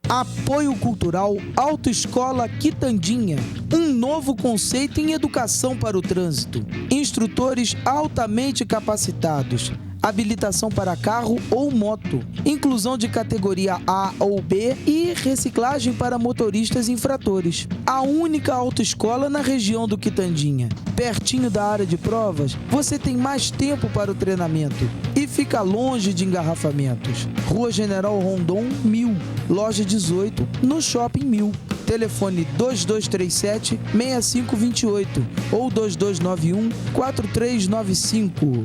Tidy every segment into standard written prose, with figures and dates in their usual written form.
Apoio Cultural Autoescola Quitandinha. Um novo conceito em educação para o trânsito. Instrutores altamente capacitados. Habilitação para carro ou moto. Inclusão de categoria A ou B e reciclagem para motoristas infratores. A única autoescola na região do Quitandinha. Pertinho da área de provas, você tem mais tempo para o treinamento e fica longe de engarrafamentos. Rua General Rondon, 1000, loja 18, no Shopping 1000. Telefone 2237-6528 ou 2291-4395.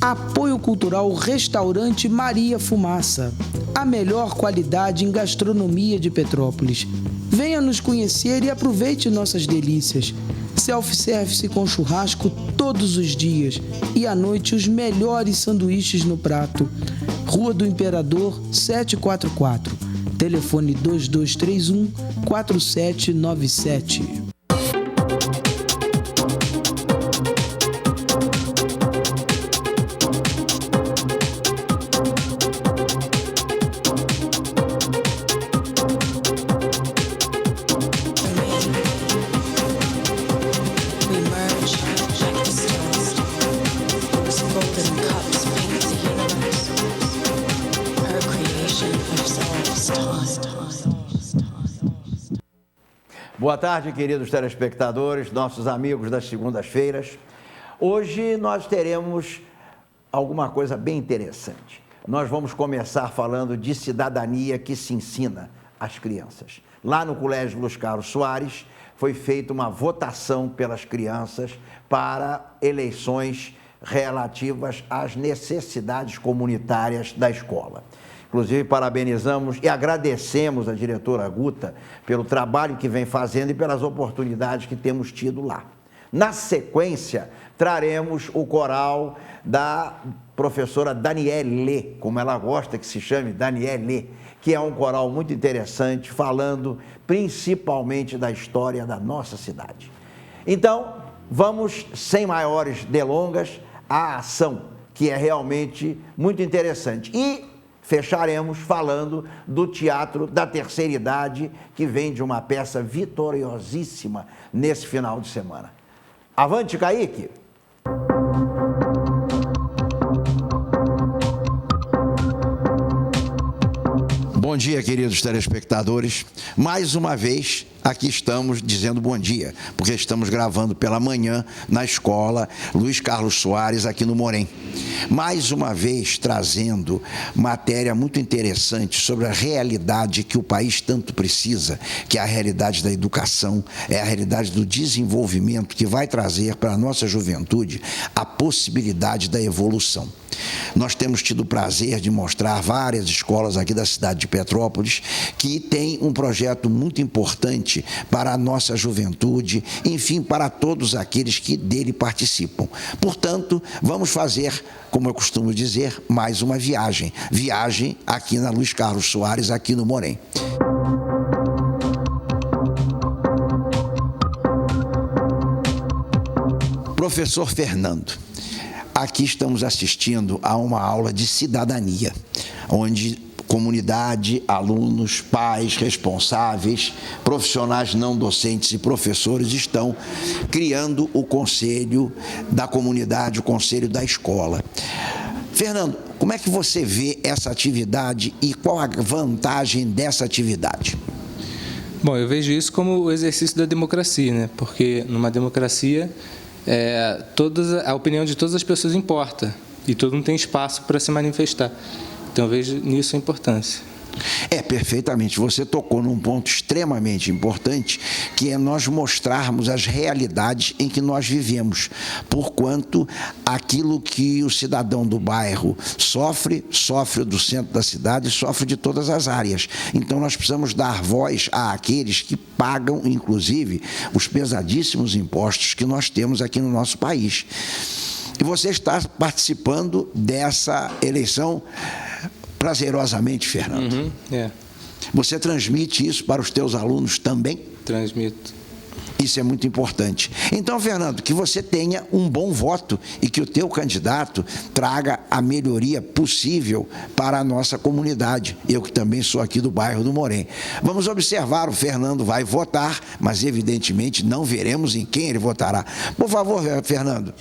Apoio Cultural Restaurante Maria Fumaça. A melhor qualidade em gastronomia de Petrópolis. Venha nos conhecer e aproveite nossas delícias. Self-service com churrasco todos os dias e à noite os melhores sanduíches no prato. Rua do Imperador 744. Telefone 2231-4797. Boa tarde, queridos telespectadores, nossos amigos das segundas-feiras. Hoje nós teremos alguma coisa bem interessante. Nós vamos começar falando de cidadania que se ensina às crianças. Lá no Colégio Luiz Carlos Soares foi feita uma votação pelas crianças para eleições relativas às necessidades comunitárias da escola. Inclusive, parabenizamos e agradecemos a diretora Guta pelo trabalho que vem fazendo e pelas oportunidades que temos tido lá. Na sequência, traremos o coral da professora Daniele, como ela gosta que se chame, Daniele, que é um coral muito interessante, falando principalmente da história da nossa cidade. Então, vamos, sem maiores delongas, à ação, que é realmente muito interessante. E fecharemos falando do Teatro da Terceira Idade, que vem de uma peça vitoriosíssima nesse final de semana. Avante, Kaique! Bom dia, queridos telespectadores. Mais uma vez, aqui estamos dizendo bom dia, porque estamos gravando pela manhã na escola Luiz Carlos Soares, aqui no Morém. Mais uma vez, trazendo matéria muito interessante sobre a realidade que o país tanto precisa, que é a realidade da educação, é a realidade do desenvolvimento que vai trazer para a nossa juventude a possibilidade da evolução. Nós temos tido o prazer de mostrar várias escolas aqui da cidade de Petrópolis que têm um projeto muito importante para a nossa juventude, enfim, para todos aqueles que dele participam. Portanto, vamos fazer, como eu costumo dizer, mais uma viagem. Viagem aqui na Luiz Carlos Soares, aqui no Morém. Professor Fernando, aqui estamos assistindo a uma aula de cidadania, onde comunidade, alunos, pais, responsáveis, profissionais não docentes e professores estão criando o conselho da comunidade, o conselho da escola. Fernando, como é que você vê essa atividade e qual a vantagem dessa atividade? Bom, eu vejo isso como o exercício da democracia, né? Porque numa democracia a opinião de todas as pessoas importa e todo mundo tem espaço para se manifestar. Então, eu vejo nisso a importância. Perfeitamente. Você tocou num ponto extremamente importante, que é nós mostrarmos as realidades em que nós vivemos, porquanto aquilo que o cidadão do bairro sofre do centro da cidade, sofre de todas as áreas. Então, nós precisamos dar voz àqueles que pagam, inclusive, os pesadíssimos impostos que nós temos aqui no nosso país. E você está participando dessa eleição prazerosamente, Fernando. Uhum, Você transmite isso para os teus alunos também? Transmito. Isso é muito importante. Então, Fernando, que você tenha um bom voto e que o teu candidato traga a melhoria possível para a nossa comunidade. Eu que também sou aqui do bairro do Morém. Vamos observar, o Fernando vai votar, mas evidentemente não veremos em quem ele votará. Por favor, Fernando.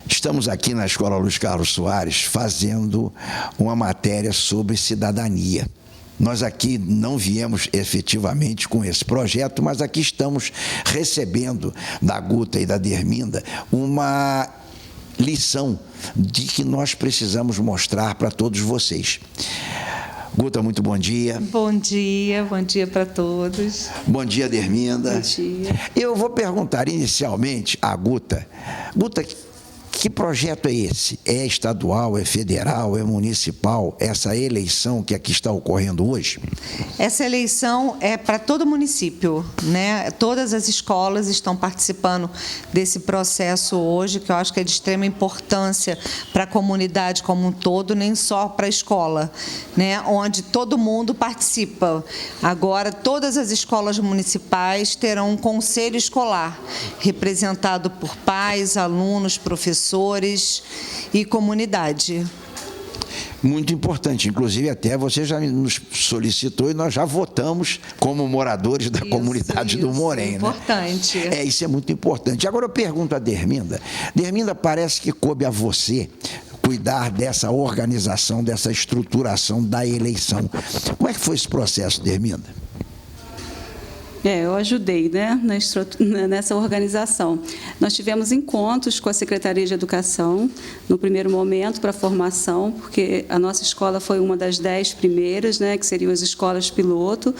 Estamos aqui na Escola Luiz Carlos Soares fazendo uma matéria sobre cidadania. Nós aqui não viemos efetivamente com esse projeto, mas aqui estamos recebendo da Guta e da Derminda uma lição de que nós precisamos mostrar para todos vocês. Guta, muito bom dia. Bom dia para todos. Bom dia, Derminda. Bom dia. Eu vou perguntar inicialmente à Guta. Guta, que projeto é esse? É estadual, é federal, é municipal? Essa eleição que aqui está ocorrendo hoje? Essa eleição é para todo o município, né? Todas as escolas estão participando desse processo hoje, que eu acho que é de extrema importância para a comunidade como um todo, nem só para a escola, né? Onde todo mundo participa. Agora, todas as escolas municipais terão um conselho escolar, representado por pais, alunos, professores e comunidade. Muito importante, inclusive até você já nos solicitou e nós já votamos como moradores da comunidade do Morém. Importante. Né? Isso é muito importante. Agora eu pergunto a Derminda. Derminda, parece que coube a você cuidar dessa organização, dessa estruturação da eleição. Como é que foi esse processo, Derminda? Eu ajudei, né, nessa organização. Nós tivemos encontros com a Secretaria de Educação, no primeiro momento, para a formação, porque a nossa escola foi uma das 10 primeiras, né, que seriam as escolas piloto.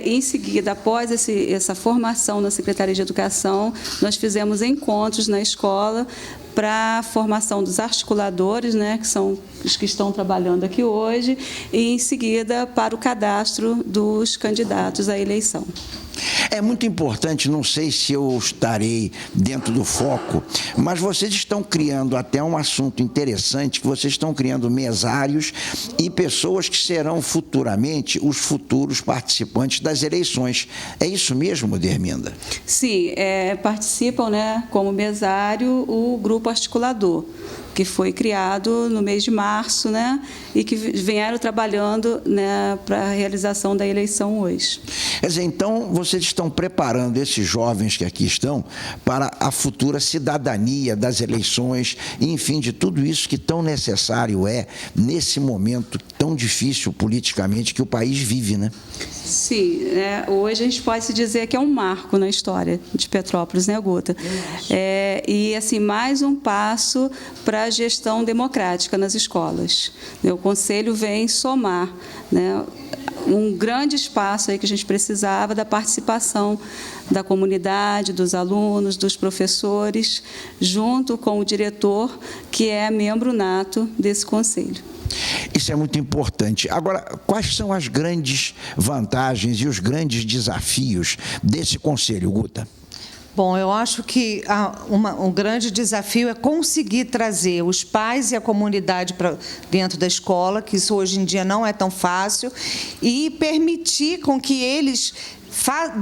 Em seguida, após essa formação na Secretaria de Educação, nós fizemos encontros na escola para a formação dos articuladores, né, que são os que estão trabalhando aqui hoje, e, em seguida, para o cadastro dos candidatos à eleição. É muito importante, não sei se eu estarei dentro do foco, mas vocês estão criando até um assunto interessante, que vocês estão criando mesários e pessoas que serão futuramente os futuros participantes das eleições. É isso mesmo, Derminda? Sim, participam, né, como mesário o grupo articulador, que foi criado no mês de março, né, e que vieram trabalhando, né, para a realização da eleição hoje. Quer dizer, então, vocês estão preparando esses jovens que aqui estão para a futura cidadania das eleições, enfim, de tudo isso que tão necessário é nesse momento tão difícil politicamente que o país vive, né? Sim, hoje a gente pode se dizer que é um marco na história de Petrópolis, né, Guta? E, assim, mais um passo para a gestão democrática nas escolas. O Conselho vem somar, né, um grande espaço aí que a gente precisava da participação da comunidade, dos alunos, dos professores, junto com o diretor, que é membro nato desse conselho. Isso é muito importante. Agora, quais são as grandes vantagens e os grandes desafios desse conselho, Guta? Bom, eu acho que um grande desafio é conseguir trazer os pais e a comunidade para dentro da escola, que isso hoje em dia não é tão fácil, e permitir com que eles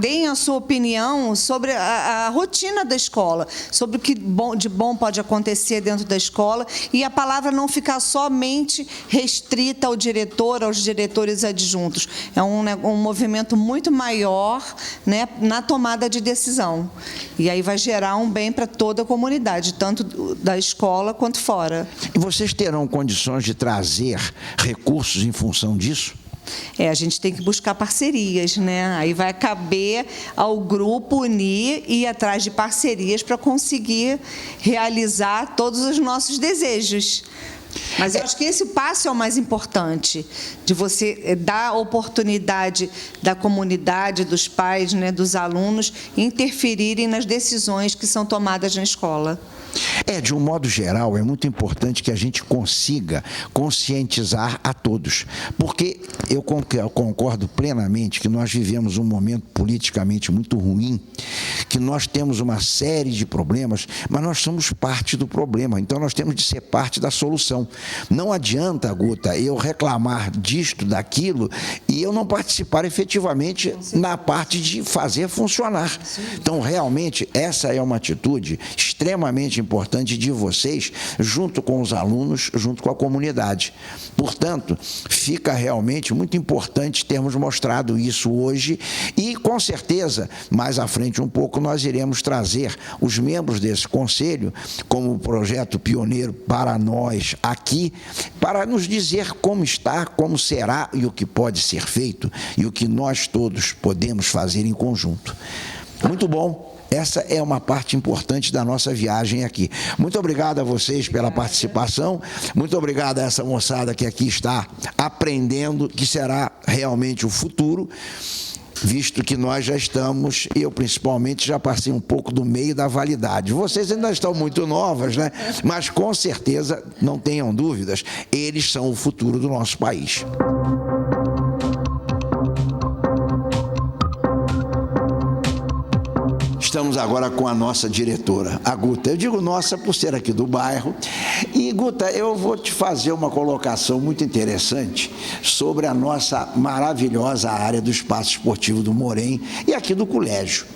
deem a sua opinião sobre a rotina da escola, sobre o que de bom pode acontecer dentro da escola, e a palavra não ficar somente restrita ao diretor, aos diretores adjuntos. É um movimento muito maior, né, na tomada de decisão. E aí vai gerar um bem para toda a comunidade, tanto da escola quanto fora. E vocês terão condições de trazer recursos em função disso? A gente tem que buscar parcerias, né? Aí vai caber ao grupo unir e ir atrás de parcerias para conseguir realizar todos os nossos desejos. Mas eu acho que esse passo é o mais importante, de você dar a oportunidade da comunidade, dos pais, né, dos alunos, interferirem nas decisões que são tomadas na escola. De um modo geral, é muito importante que a gente consiga conscientizar a todos, porque eu concordo plenamente que nós vivemos um momento politicamente muito ruim, que nós temos uma série de problemas, mas nós somos parte do problema, então nós temos de ser parte da solução. Não adianta, Guta, eu reclamar disto, daquilo, e eu não participar efetivamente na parte de fazer funcionar. Então, realmente, essa é uma atitude extremamente importante de vocês, junto com os alunos, junto com a comunidade. Portanto, fica realmente muito importante termos mostrado isso hoje e, com certeza, mais à frente um pouco, nós iremos trazer os membros desse conselho como projeto pioneiro para nós aqui, para nos dizer como está, como será e o que pode ser feito e o que nós todos podemos fazer em conjunto. Muito bom. Essa é uma parte importante da nossa viagem aqui. Muito obrigado a vocês pela participação, muito obrigado a essa moçada que aqui está aprendendo, que será realmente o futuro, visto que nós já estamos, eu principalmente já passei um pouco do meio da validade. Vocês ainda estão muito novas, né? Mas com certeza, não tenham dúvidas, eles são o futuro do nosso país. Estamos agora com a nossa diretora, a Guta. Eu digo nossa por ser aqui do bairro. E, Guta, eu vou te fazer uma colocação muito interessante sobre a nossa maravilhosa área do Espaço Esportivo do Mourem e aqui do colégio.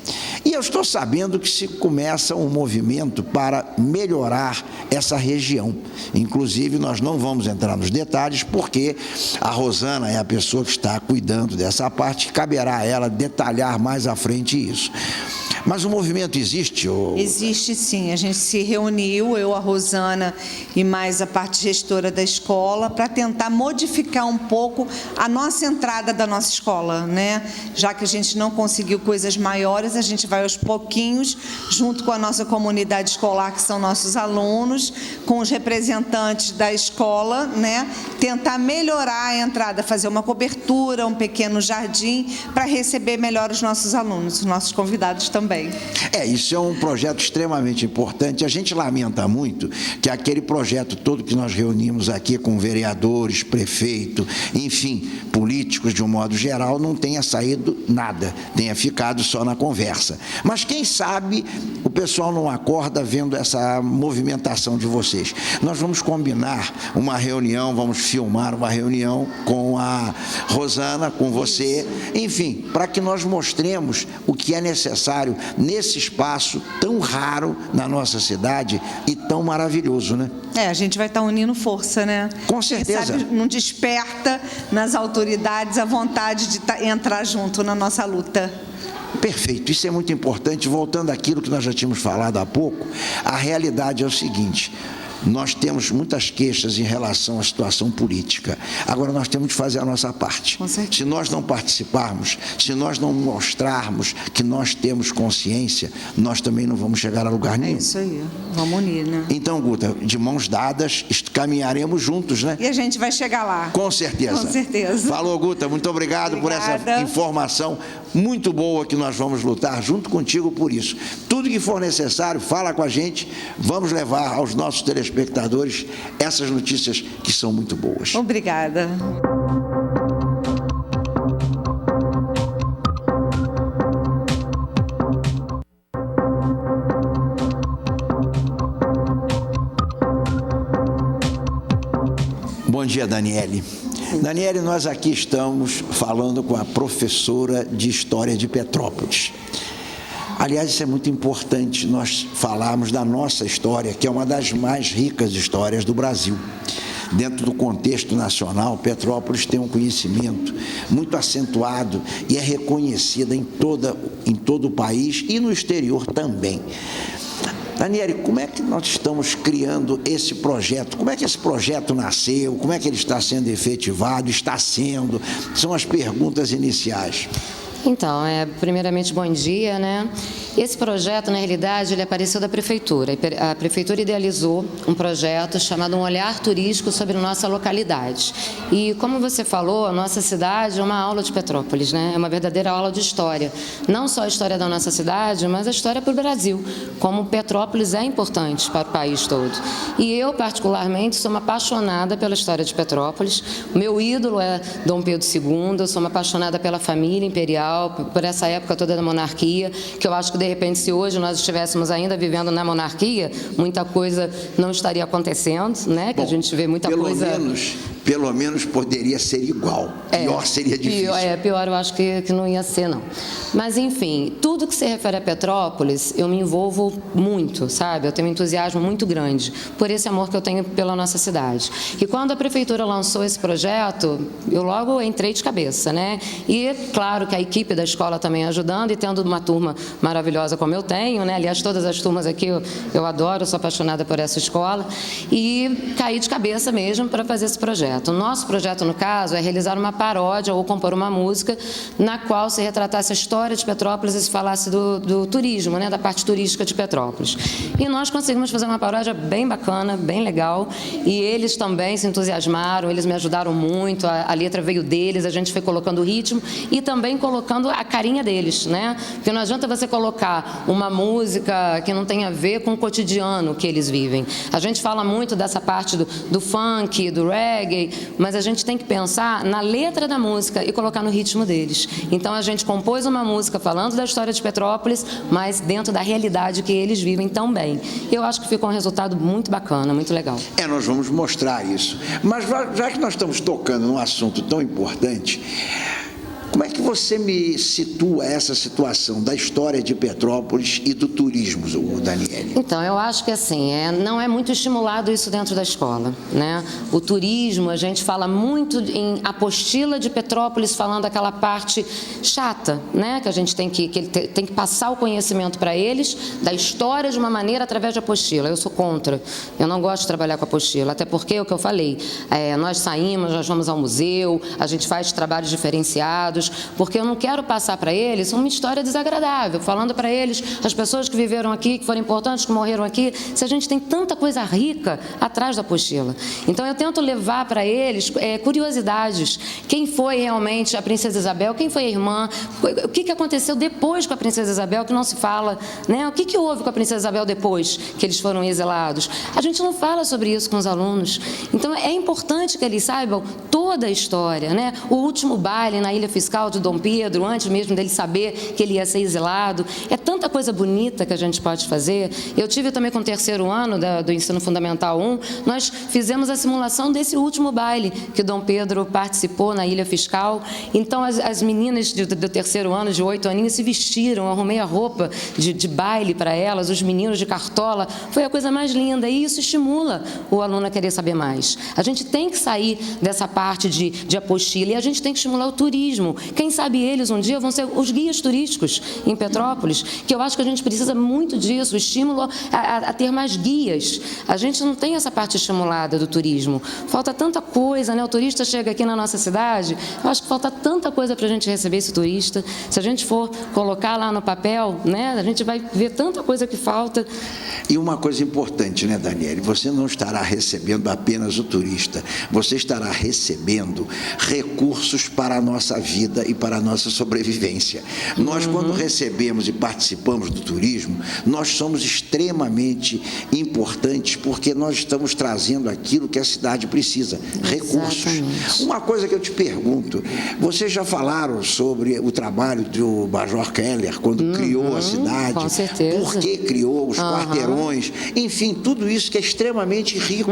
E eu estou sabendo que se começa um movimento para melhorar essa região. Inclusive, nós não vamos entrar nos detalhes, porque a Rosana é a pessoa que está cuidando dessa parte, caberá a ela detalhar mais à frente isso. Mas o movimento existe? Existe sim, a gente se reuniu, eu, a Rosana e mais a parte gestora da escola, para tentar modificar um pouco a nossa entrada da nossa escola, né? Já que a gente não conseguiu coisas maiores, a gente vai aos pouquinhos, junto com a nossa comunidade escolar, que são nossos alunos, com os representantes da escola, né? Tentar melhorar a entrada, fazer uma cobertura, um pequeno jardim, para receber melhor os nossos alunos, os nossos convidados também. Isso é um projeto extremamente importante. A gente lamenta muito que aquele projeto todo que nós reunimos aqui com vereadores, prefeito, enfim, políticos de um modo geral, não tenha saído nada, tenha ficado só na conversa. Mas quem sabe o pessoal não acorda vendo essa movimentação de vocês. Nós vamos combinar uma reunião, vamos filmar uma reunião com a Rosana, com você, enfim, para que nós mostremos o que é necessário nesse espaço tão raro na nossa cidade e tão maravilhoso, né? A gente vai estar unindo força, né? Com certeza. Quem sabe não desperta nas autoridades a vontade de entrar junto na nossa luta. Perfeito, isso é muito importante. Voltando àquilo que nós já tínhamos falado há pouco, a realidade é o seguinte: nós temos muitas queixas em relação à situação política. Agora, nós temos de fazer a nossa parte. Se nós não participarmos, se nós não mostrarmos que nós temos consciência, nós também não vamos chegar a lugar nenhum. É isso aí, vamos unir, né? Então, Guta, de mãos dadas, caminharemos juntos, né? E a gente vai chegar lá. Com certeza. Com certeza. Falou, Guta, muito obrigado por essa informação muito boa, que nós vamos lutar junto contigo por isso. Tudo que for necessário, fala com a gente, vamos levar aos nossos telespectadores essas notícias que são muito boas. Obrigada. Bom dia, Daniele. Daniele, nós aqui estamos falando com a professora de História de Petrópolis. Aliás, isso é muito importante, nós falarmos da nossa história, que é uma das mais ricas histórias do Brasil. Dentro do contexto nacional, Petrópolis tem um conhecimento muito acentuado e é reconhecida em todo o país e no exterior também. Daniele, como é que nós estamos criando esse projeto? Como é que esse projeto nasceu? Como é que ele está sendo efetivado? Está sendo? São as perguntas iniciais. Então, primeiramente, bom dia, né? Esse projeto, na realidade, ele apareceu da Prefeitura. A Prefeitura idealizou um projeto chamado Um Olhar Turístico sobre nossa localidade. E, como você falou, a nossa cidade é uma aula de Petrópolis, né? É uma verdadeira aula de história. Não só a história da nossa cidade, mas a história para o Brasil, como Petrópolis é importante para o país todo. E eu, particularmente, sou uma apaixonada pela história de Petrópolis. O meu ídolo é Dom Pedro II, eu sou uma apaixonada pela família imperial, por essa época toda da monarquia, que eu acho que, de repente, se hoje nós estivéssemos ainda vivendo na monarquia, muita coisa não estaria acontecendo, né? Que a gente vê muita coisa... Pelo menos poderia ser igual. Pior seria difícil. Pior eu acho que não ia ser, não. Mas, enfim, tudo que se refere a Petrópolis, eu me envolvo muito, sabe? Eu tenho um entusiasmo muito grande por esse amor que eu tenho pela nossa cidade. E quando a Prefeitura lançou esse projeto, eu logo entrei de cabeça, né? E, claro, que a equipe da escola também ajudando e tendo uma turma maravilhosa como eu tenho, né? Aliás, todas as turmas aqui eu adoro, eu sou apaixonada por essa escola. E caí de cabeça mesmo para fazer esse projeto. O nosso projeto, no caso, é realizar uma paródia ou compor uma música na qual se retratasse a história de Petrópolis e se falasse do turismo, né, da parte turística de Petrópolis. E nós conseguimos fazer uma paródia bem bacana, bem legal, e eles também se entusiasmaram, eles me ajudaram muito, a letra veio deles, a gente foi colocando o ritmo e também colocando a carinha deles, né? Porque não adianta você colocar uma música que não tem a ver com o cotidiano que eles vivem. A gente fala muito dessa parte do funk, do reggae, mas a gente tem que pensar na letra da música e colocar no ritmo deles. Então a gente compôs uma música falando da história de Petrópolis, mas dentro da realidade que eles vivem tão bem. Eu acho que ficou um resultado muito bacana, muito legal. Nós vamos mostrar isso. Mas já que nós estamos tocando num assunto tão importante, como é que você me situa essa situação da história de Petrópolis e do turismo, Daniele? Então, eu acho que assim, não é muito estimulado isso dentro da escola, né? O turismo, a gente fala muito em apostila de Petrópolis, falando aquela parte chata, né? Que a gente tem que passar o conhecimento para eles da história de uma maneira através de apostila. Eu sou contra. Eu não gosto de trabalhar com apostila, até porque é o que eu falei. Nós saímos, nós vamos ao museu, a gente faz trabalhos diferenciados, porque eu não quero passar para eles uma história desagradável, falando para eles as pessoas que viveram aqui, que foram importantes, que morreram aqui, se a gente tem tanta coisa rica atrás da apostila. Então, eu tento levar para eles curiosidades. Quem foi realmente a Princesa Isabel? Quem foi a irmã? O que aconteceu depois com a Princesa Isabel, que não se fala, né? O que houve com a Princesa Isabel depois que eles foram exilados? A gente não fala sobre isso com os alunos. Então, é importante que eles saibam toda a história, né? O último baile na Ilha Fiscal de Dom Pedro, antes mesmo dele saber que ele ia ser exilado. É tanta coisa bonita que a gente pode fazer. Eu tive também com o 3º ano do Ensino Fundamental 1, nós fizemos a simulação desse último baile que Dom Pedro participou na Ilha Fiscal. Então, as meninas do 3º ano, de 8 aninhos, se vestiram, eu arrumei a roupa de baile para elas, os meninos de cartola. Foi a coisa mais linda e isso estimula o aluno a querer saber mais. A gente tem que sair dessa parte de apostila e a gente tem que estimular o turismo. Quem sabe eles um dia vão ser os guias turísticos em Petrópolis, que eu acho que a gente precisa muito disso, o estímulo a ter mais guias. A gente não tem essa parte estimulada do turismo. Falta tanta coisa, né? O turista chega aqui na nossa cidade, eu acho que falta tanta coisa para a gente receber esse turista. Se a gente for colocar lá no papel, né? A gente vai ver tanta coisa que falta. E uma coisa importante, né, Daniele? Você não estará recebendo apenas o turista, você estará recebendo recursos para a nossa vida e para a nossa sobrevivência. Nós, quando recebemos e participamos do turismo, nós somos extremamente importantes porque nós estamos trazendo aquilo que a cidade precisa, recursos. Exatamente. Uma coisa que eu te pergunto, vocês já falaram sobre o trabalho do Major Keller, quando criou a cidade, com certeza. Por que criou os quarteirões, enfim, tudo isso que é extremamente rico.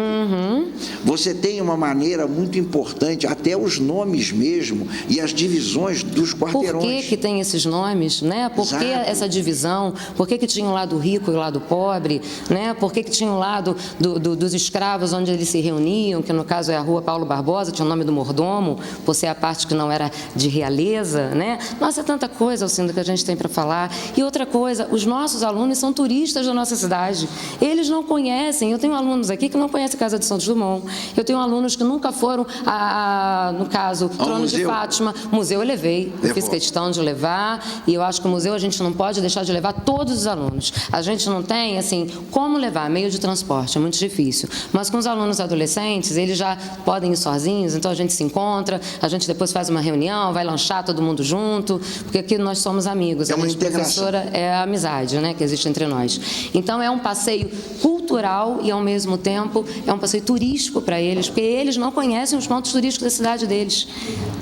Você tem uma maneira muito importante, até os nomes mesmo, e as divisões dos quarteirões. Por que tem esses nomes, né? Por que essa divisão? Por que tinha o lado rico e o lado pobre, né? Por que tinha o lado dos escravos onde eles se reuniam, que no caso é a Rua Paulo Barbosa, tinha o nome do mordomo, por ser a parte que não era de realeza, né? Nossa, é tanta coisa, Alcindo, que a gente tem para falar. E outra coisa, os nossos alunos são turistas da nossa cidade. Eles não conhecem, eu tenho alunos aqui que não conhecem a Casa de Santos Dumont, eu tenho alunos que nunca foram no caso, Trono de Fátima, Museu Elefante, levei, eu fiz questão de levar, e eu acho que o museu a gente não pode deixar de levar todos os alunos. A gente não tem, assim, como levar, meio de transporte, é muito difícil. Mas com os alunos adolescentes, eles já podem ir sozinhos, então a gente se encontra, a gente depois faz uma reunião, vai lanchar todo mundo junto, porque aqui nós somos amigos. É uma integração. Professora, é a amizade, né, que existe entre nós. Então é um passeio cultural e, ao mesmo tempo, é um passeio turístico para eles, porque eles não conhecem os pontos turísticos da cidade deles.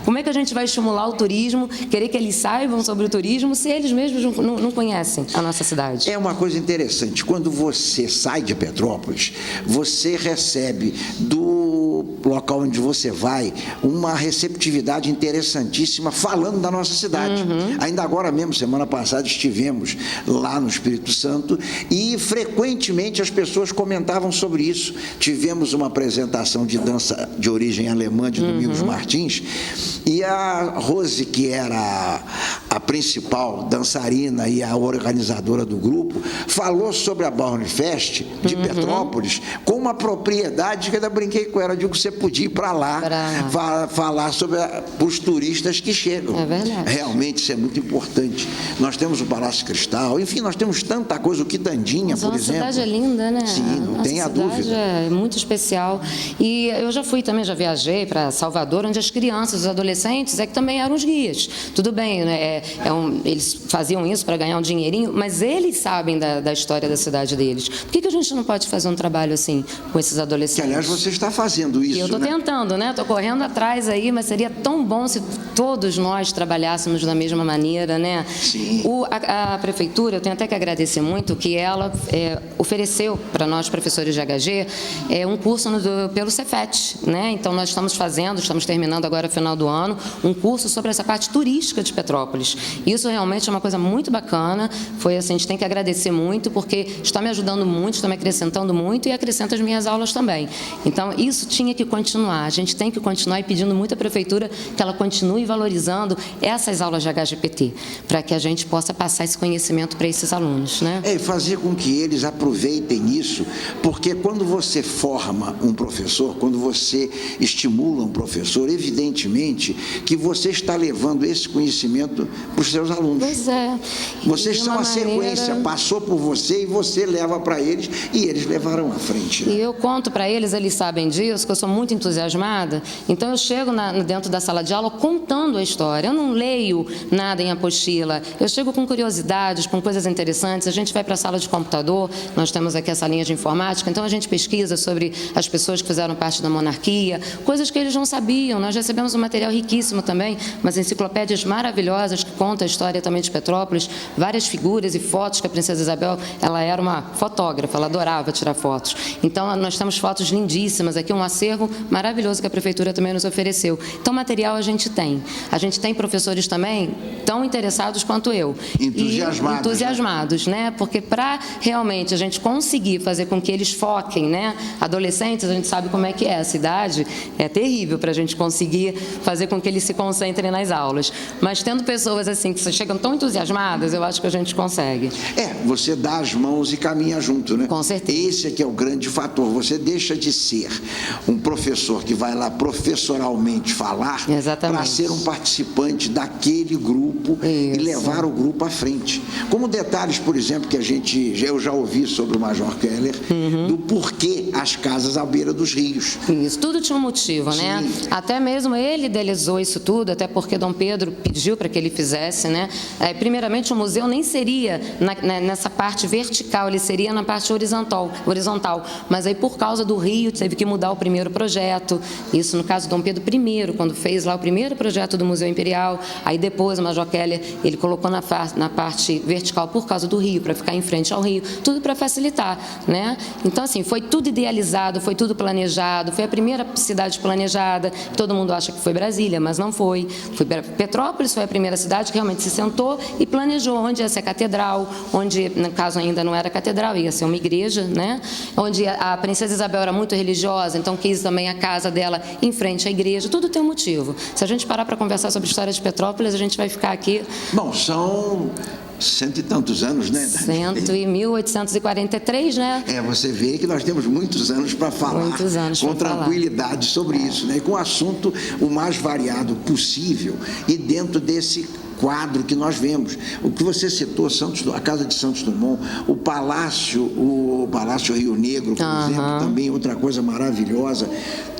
Como é que a gente vai estimular o turismo, querer que eles saibam sobre o turismo, se eles mesmos não conhecem a nossa cidade? É uma coisa interessante, quando você sai de Petrópolis, você recebe do local onde você vai uma receptividade interessantíssima falando da nossa cidade. Ainda agora mesmo, semana passada, estivemos lá no Espírito Santo e frequentemente as pessoas comentavam sobre isso. Tivemos uma apresentação de dança de origem alemã de Domingos Martins, e a Rose, que era a principal dançarina e a organizadora do grupo, falou sobre a Bauernfest de Petrópolis com uma propriedade que eu ainda brinquei com ela, digo que você podia ir para lá falar sobre os turistas que chegam. É verdade. Realmente isso é muito importante. Nós temos o Palácio Cristal, enfim, nós temos tanta coisa, o Quitandinha, por exemplo. A cidade é linda, né? Sim, não tenha dúvida. É muito especial. E eu já fui também, já viajei para Salvador, onde as crianças, os adolescentes, que também eram os guias. Tudo bem, né? Eles faziam isso para ganhar um dinheirinho, mas eles sabem da história da cidade deles. Por que a gente não pode fazer um trabalho assim com esses adolescentes? Que, aliás, você está fazendo isso, e eu estou tentando, né? Estou correndo atrás aí, mas seria tão bom se todos nós trabalhássemos da mesma maneira, né? Sim. A prefeitura, eu tenho até que agradecer muito que ela ofereceu para nós, professores de HG, um curso pelo Cefet, né? Então, nós estamos terminando agora, final do ano, um curso sobre essa parte turística de Petrópolis. Isso realmente é uma coisa muito bacana, foi assim, a gente tem que agradecer muito, porque está me ajudando muito, está me acrescentando muito e acrescenta as minhas aulas também. Então, isso tinha que continuar, a gente tem que continuar e pedindo muito à prefeitura que ela continue valorizando essas aulas de HGPT, para que a gente possa passar esse conhecimento para esses alunos, né? E fazer com que eles aproveitem isso, porque quando você forma um professor, quando você estimula um professor, evidentemente que você está levando esse conhecimento para os seus alunos. Pois é. Vocês são a sequência, passou por você e você leva para eles e eles levarão à frente. E eu conto para eles, eles sabem disso, que eu sou muito entusiasmada, então eu chego dentro da sala de aula contando a história, eu não leio nada em apostila, eu chego com curiosidades, com coisas interessantes, a gente vai para a sala de computador, nós temos aqui essa linha de informática, então a gente pesquisa sobre as pessoas que fizeram parte da monarquia, coisas que eles não sabiam, nós recebemos um material riquíssimo também, umas enciclopédias maravilhosas que contam a história também de Petrópolis, várias figuras e fotos que a princesa Isabel, ela era uma fotógrafa, ela adorava tirar fotos. Então, nós temos fotos lindíssimas aqui, um acervo maravilhoso que a prefeitura também nos ofereceu. Então, material a gente tem. A gente tem professores também tão interessados quanto eu. Entusiasmados, né? Porque para realmente a gente conseguir fazer com que eles foquem, né? Adolescentes, a gente sabe como é que é. Essa idade é terrível para a gente conseguir fazer com que eles se concentrem nas aulas. Mas tendo pessoas assim que chegam tão entusiasmadas, eu acho que a gente consegue. Você dá as mãos e caminha junto, né? Com certeza. Esse aqui é o grande fator. Você deixa de ser um professor que vai lá professoralmente falar para ser um participante daquele grupo e levar o grupo à frente. Como detalhes, por exemplo, que eu já ouvi sobre o Major Keller, do porquê as casas à beira dos rios. Isso, tudo tinha um motivo, né? Até mesmo ele idealizou isso tudo, até porque Dom Pedro pediu para que ele fizesse, né? Primeiramente, o museu nem seria nessa parte vertical, ele seria na parte horizontal. Mas aí, por causa do rio, teve que mudar o primeiro projeto. Isso, no caso, Dom Pedro I, quando fez lá o primeiro projeto do Museu Imperial. Aí, depois, o Major Keller, ele colocou na parte vertical por causa do rio, para ficar em frente ao rio. Tudo para facilitar, né? Então, assim, foi tudo idealizado, foi tudo planejado. Foi a primeira cidade planejada. Todo mundo acha que foi Brasília, mas não foi. Petrópolis foi a primeira cidade que realmente se sentou e planejou onde ia ser a catedral, onde, no caso, ainda não era catedral, ia ser uma igreja, né? Onde a princesa Isabel era muito religiosa, então quis também a casa dela em frente à igreja. Tudo tem um motivo. Se a gente parar para conversar sobre a história de Petrópolis, a gente vai ficar aqui... Bom, são cento e tantos anos, né? 1843, né? Você vê que nós temos muitos anos para falar com tranquilidade sobre isso, né? E com o assunto o mais variado possível e dentro desse quadro que nós vemos. O que você citou, a Casa de Santos Dumont, o Palácio Rio Negro, por exemplo, também outra coisa maravilhosa.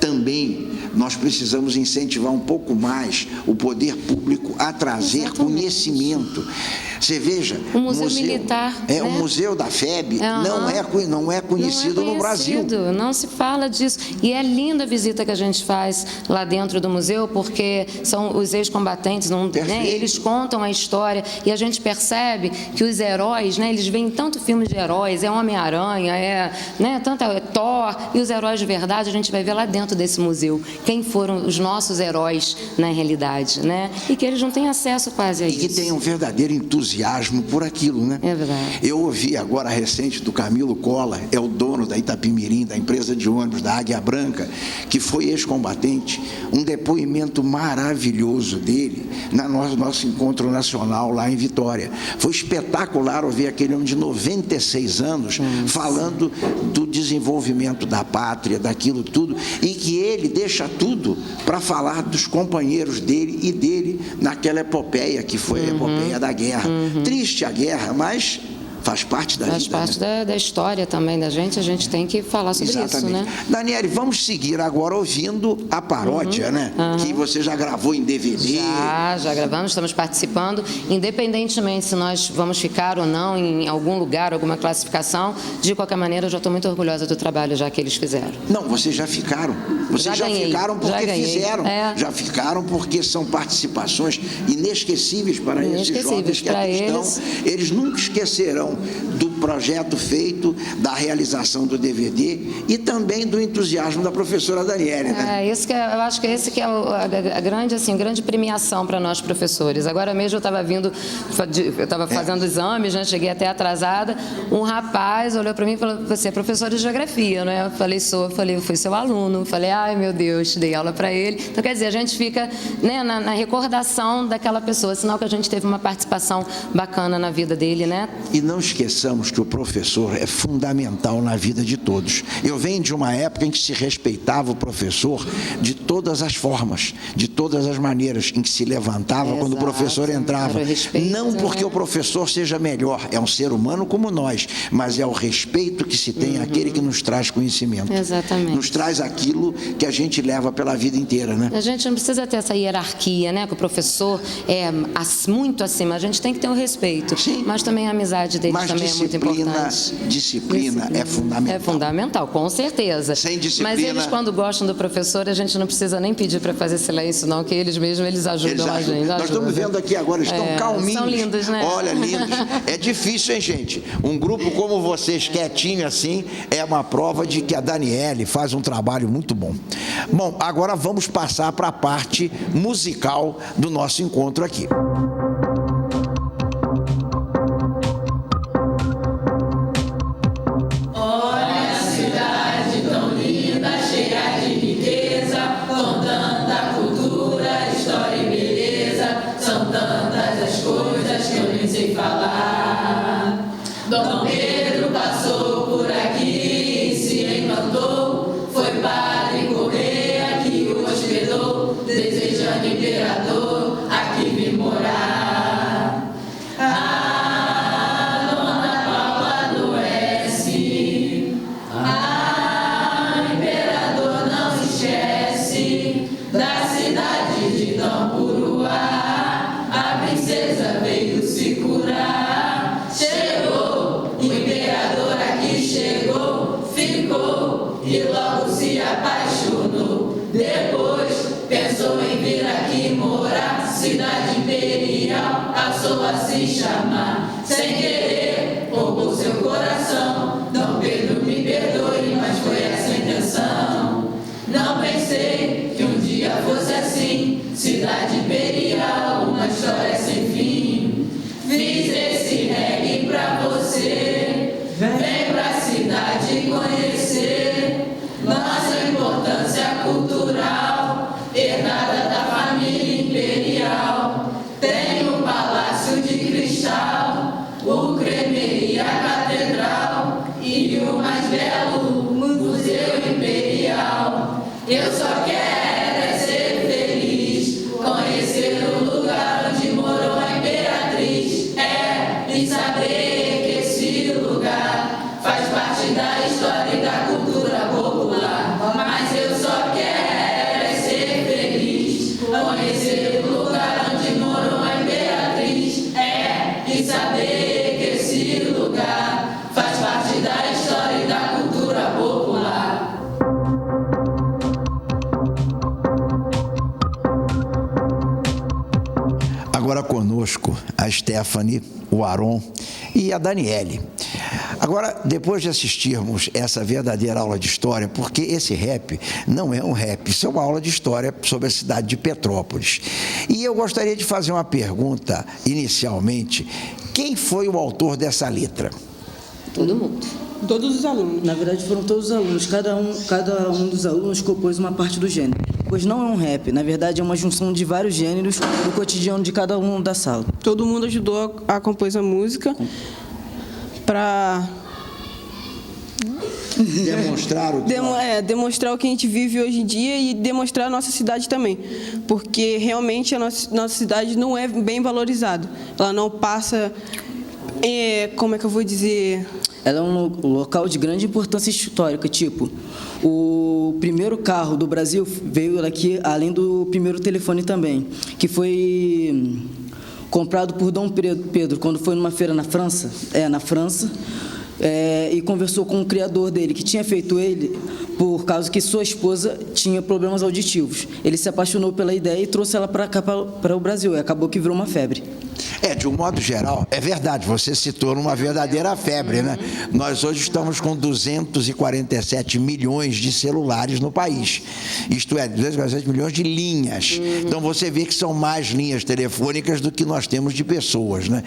Também nós precisamos incentivar um pouco mais o poder público a trazer conhecimento. Você veja, o Museu Militar, o Museu da FEB não é conhecido no Brasil. Não se fala disso. E é linda a visita que a gente faz lá dentro do museu, porque são os ex-combatentes, né, eles contam a história e a gente percebe que os heróis, né, eles veem tanto filmes de heróis, é Homem-Aranha, tanto Thor, e os heróis de verdade a gente vai ver lá dentro desse museu quem foram os nossos heróis na realidade, né? E que eles não têm acesso quase a isso. E que tem um verdadeiro entusiasmo por aquilo, né? É verdade. Eu ouvi agora recente do Camilo Cola, é o dono da Itapimirim, da empresa de ônibus da Águia Branca, que foi ex-combatente, um depoimento maravilhoso dele no nosso encontro nacional lá em Vitória. Foi espetacular ouvir aquele homem de 96 anos falando do desenvolvimento da pátria, daquilo tudo, e que ele deixa tudo para falar dos companheiros dele e dele naquela epopeia que foi a epopeia da guerra. Triste a guerra, mas faz parte da vida. Faz parte da história também da gente, a gente tem que falar sobre isso, né? Daniele, vamos seguir agora ouvindo a paródia, né? Que você já gravou em DVD. Já gravamos, estamos participando, independentemente se nós vamos ficar ou não em algum lugar, alguma classificação, de qualquer maneira eu já estou muito orgulhosa do trabalho já que eles fizeram. Não, vocês já ficaram. Vocês já ficaram porque fizeram. Já ficaram porque são participações inesquecíveis para esses jovens que aqui estão. Eles nunca esquecerão do projeto feito, da realização do DVD e também do entusiasmo da professora Daniele, né? Eu acho que esse que é a grande premiação para nós professores. Agora mesmo eu estava fazendo exames, né? Cheguei até atrasada, um rapaz olhou para mim e falou: você é professora de geografia, né? Eu falei: sou. Eu fui seu aluno. Falei: ai meu Deus, dei aula para ele. Então quer dizer, a gente fica, né, na recordação daquela pessoa, sinal que a gente teve uma participação bacana na vida dele, né? E não esqueçamos que o professor é fundamental na vida de todos. Eu venho de uma época em que se respeitava o professor de todas as formas, de todas as maneiras em que se levantava quando o professor entrava. Não porque o professor seja melhor, é um ser humano como nós, mas é o respeito que se tem àquele que nos traz conhecimento. Exatamente. Nos traz aquilo que a gente leva pela vida inteira, né? A gente não precisa ter essa hierarquia, né? Que o professor é muito acima. A gente tem que ter o respeito, mas também a amizade dele. Mas também é muito importante. Disciplina é fundamental. É fundamental, com certeza. Sem disciplina... Mas eles, quando gostam do professor, a gente não precisa nem pedir para fazer silêncio, não, que eles mesmos ajudam a gente. Nós estamos vendo aqui agora, estão calminhos. São lindos, né? Olha, lindos. É difícil, hein, gente? Um grupo como vocês, quietinho assim, é uma prova de que a Daniele faz um trabalho muito bom. Bom, agora vamos passar para a parte musical do nosso encontro aqui. Dom Pedro passou por aqui e se encantou, foi padre Correia que o hospedou, desejando imperador aqui vir morar. Ah, Dona Paula adoece, imperador não se esquece da cidade de Tampuruá, a princesa veio se curar. E logo se apaixonou. Depois pensou em vir aqui morar. Cidade imperial passou a se chamar. Sem querer, roubou seu coração. Dom Pedro, me perdoe, mas foi essa a intenção. Não pensei que um dia fosse assim. Cidade imperial, uma história sem fim. Fiz esse reggae pra você. Vem pra cidade conhecer nossa importância cultural, herdada da família imperial. Tem um palácio de cristal, Eu só quero é ser feliz, conhecer o lugar onde morou a imperatriz, e saber que esse lugar faz parte da história e da cultura popular. Mas eu só quero é ser feliz, conhecer o lugar onde morou a imperatriz, e saber que esse lugar faz parte da história e da cultura popular. Agora conosco a Stephanie, o Aron e a Daniele. Agora, depois de assistirmos essa verdadeira aula de história, porque esse rap não é um rap, isso é uma aula de história sobre a cidade de Petrópolis. E eu gostaria de fazer uma pergunta inicialmente: quem foi o autor dessa letra? Todo mundo. Todos os alunos. Na verdade, foram todos os alunos. Cada um dos alunos compôs uma parte do gênero. Pois não é um rap, na verdade é uma junção de vários gêneros do cotidiano de cada um da sala. Todo mundo ajudou a compor a música para demonstrar o que a gente vive hoje em dia e demonstrar a nossa cidade também. Porque realmente a nossa cidade não é bem valorizada. Ela não passa... como é que eu vou dizer? Ela é um local de grande importância histórica, tipo, o primeiro carro do Brasil veio daqui, além do primeiro telefone também, que foi comprado por Dom Pedro quando foi numa feira na França, e conversou com o criador dele, que tinha feito ele por causa que sua esposa tinha problemas auditivos. Ele se apaixonou pela ideia e trouxe ela para cá, para o Brasil, e acabou que virou uma febre. De um modo geral, é verdade, você citou uma verdadeira febre, né? Nós hoje estamos com 247 milhões de celulares no país, isto é, 247 milhões de linhas. Então você vê que são mais linhas telefônicas do que nós temos de pessoas, né?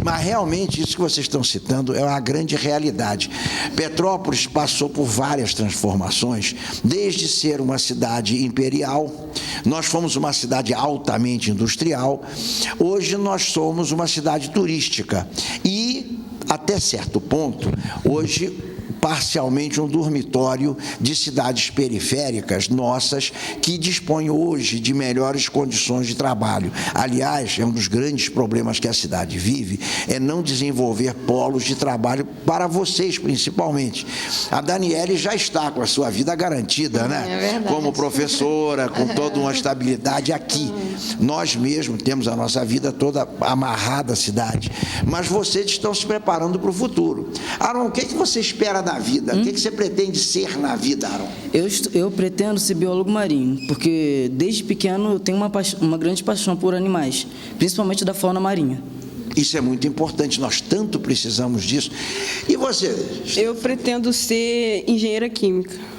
Mas realmente isso que vocês estão citando é uma grande realidade. Petrópolis passou por várias transformações, desde ser uma cidade imperial, nós fomos uma cidade altamente industrial, hoje nós somos uma cidade turística e, até certo ponto, hoje parcialmente um dormitório de cidades periféricas nossas que dispõem hoje de melhores condições de trabalho. Aliás, é um dos grandes problemas que a cidade vive, é não desenvolver polos de trabalho para vocês, principalmente. A Daniele já está com a sua vida garantida, né? É verdade. Como professora, com toda uma estabilidade aqui. Nós mesmos temos a nossa vida toda amarrada à cidade, mas vocês estão se preparando para o futuro. Aron, o que você espera da vida? O que você pretende ser na vida, Aron? Eu pretendo ser biólogo marinho, porque desde pequeno eu tenho uma grande paixão por animais, principalmente da fauna marinha. Isso é muito importante, nós tanto precisamos disso. E você? Eu pretendo ser engenheira química.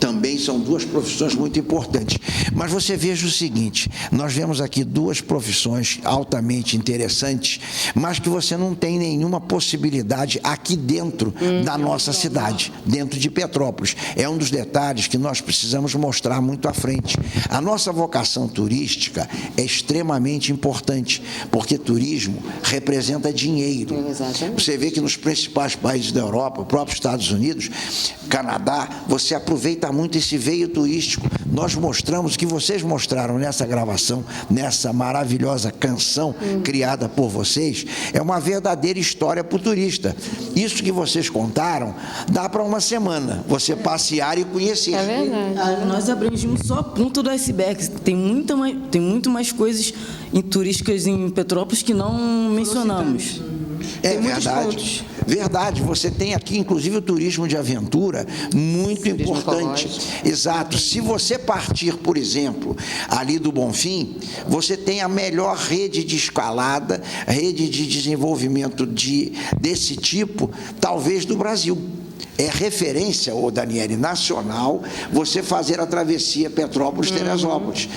Também são duas profissões muito importantes. Mas você veja o seguinte, nós vemos aqui duas profissões altamente interessantes, mas que você não tem nenhuma possibilidade aqui dentro da nossa cidade, dentro de Petrópolis. É um dos detalhes que nós precisamos mostrar muito à frente. A nossa vocação turística é extremamente importante, porque turismo representa dinheiro. Você vê que nos principais países da Europa, o próprio Estados Unidos, Canadá, você aproveita muito esse veio turístico. Nós mostramos, que vocês mostraram nessa gravação, nessa maravilhosa canção criada por vocês, é uma verdadeira história para o turista. Isso que vocês contaram, dá para uma semana, você passear e conhecer. É verdade. Nós abrangimos só a ponta do iceberg, tem muito mais coisas turísticas em Petrópolis que não mencionamos. É verdade. Verdade, você tem aqui inclusive o turismo de aventura, muito importante. Exato. Se você partir, por exemplo, ali do Bonfim, você tem a melhor rede de escalada, rede de desenvolvimento desse tipo, talvez do Brasil. É referência, Daniele, nacional, você fazer a travessia Petrópolis-Teresópolis.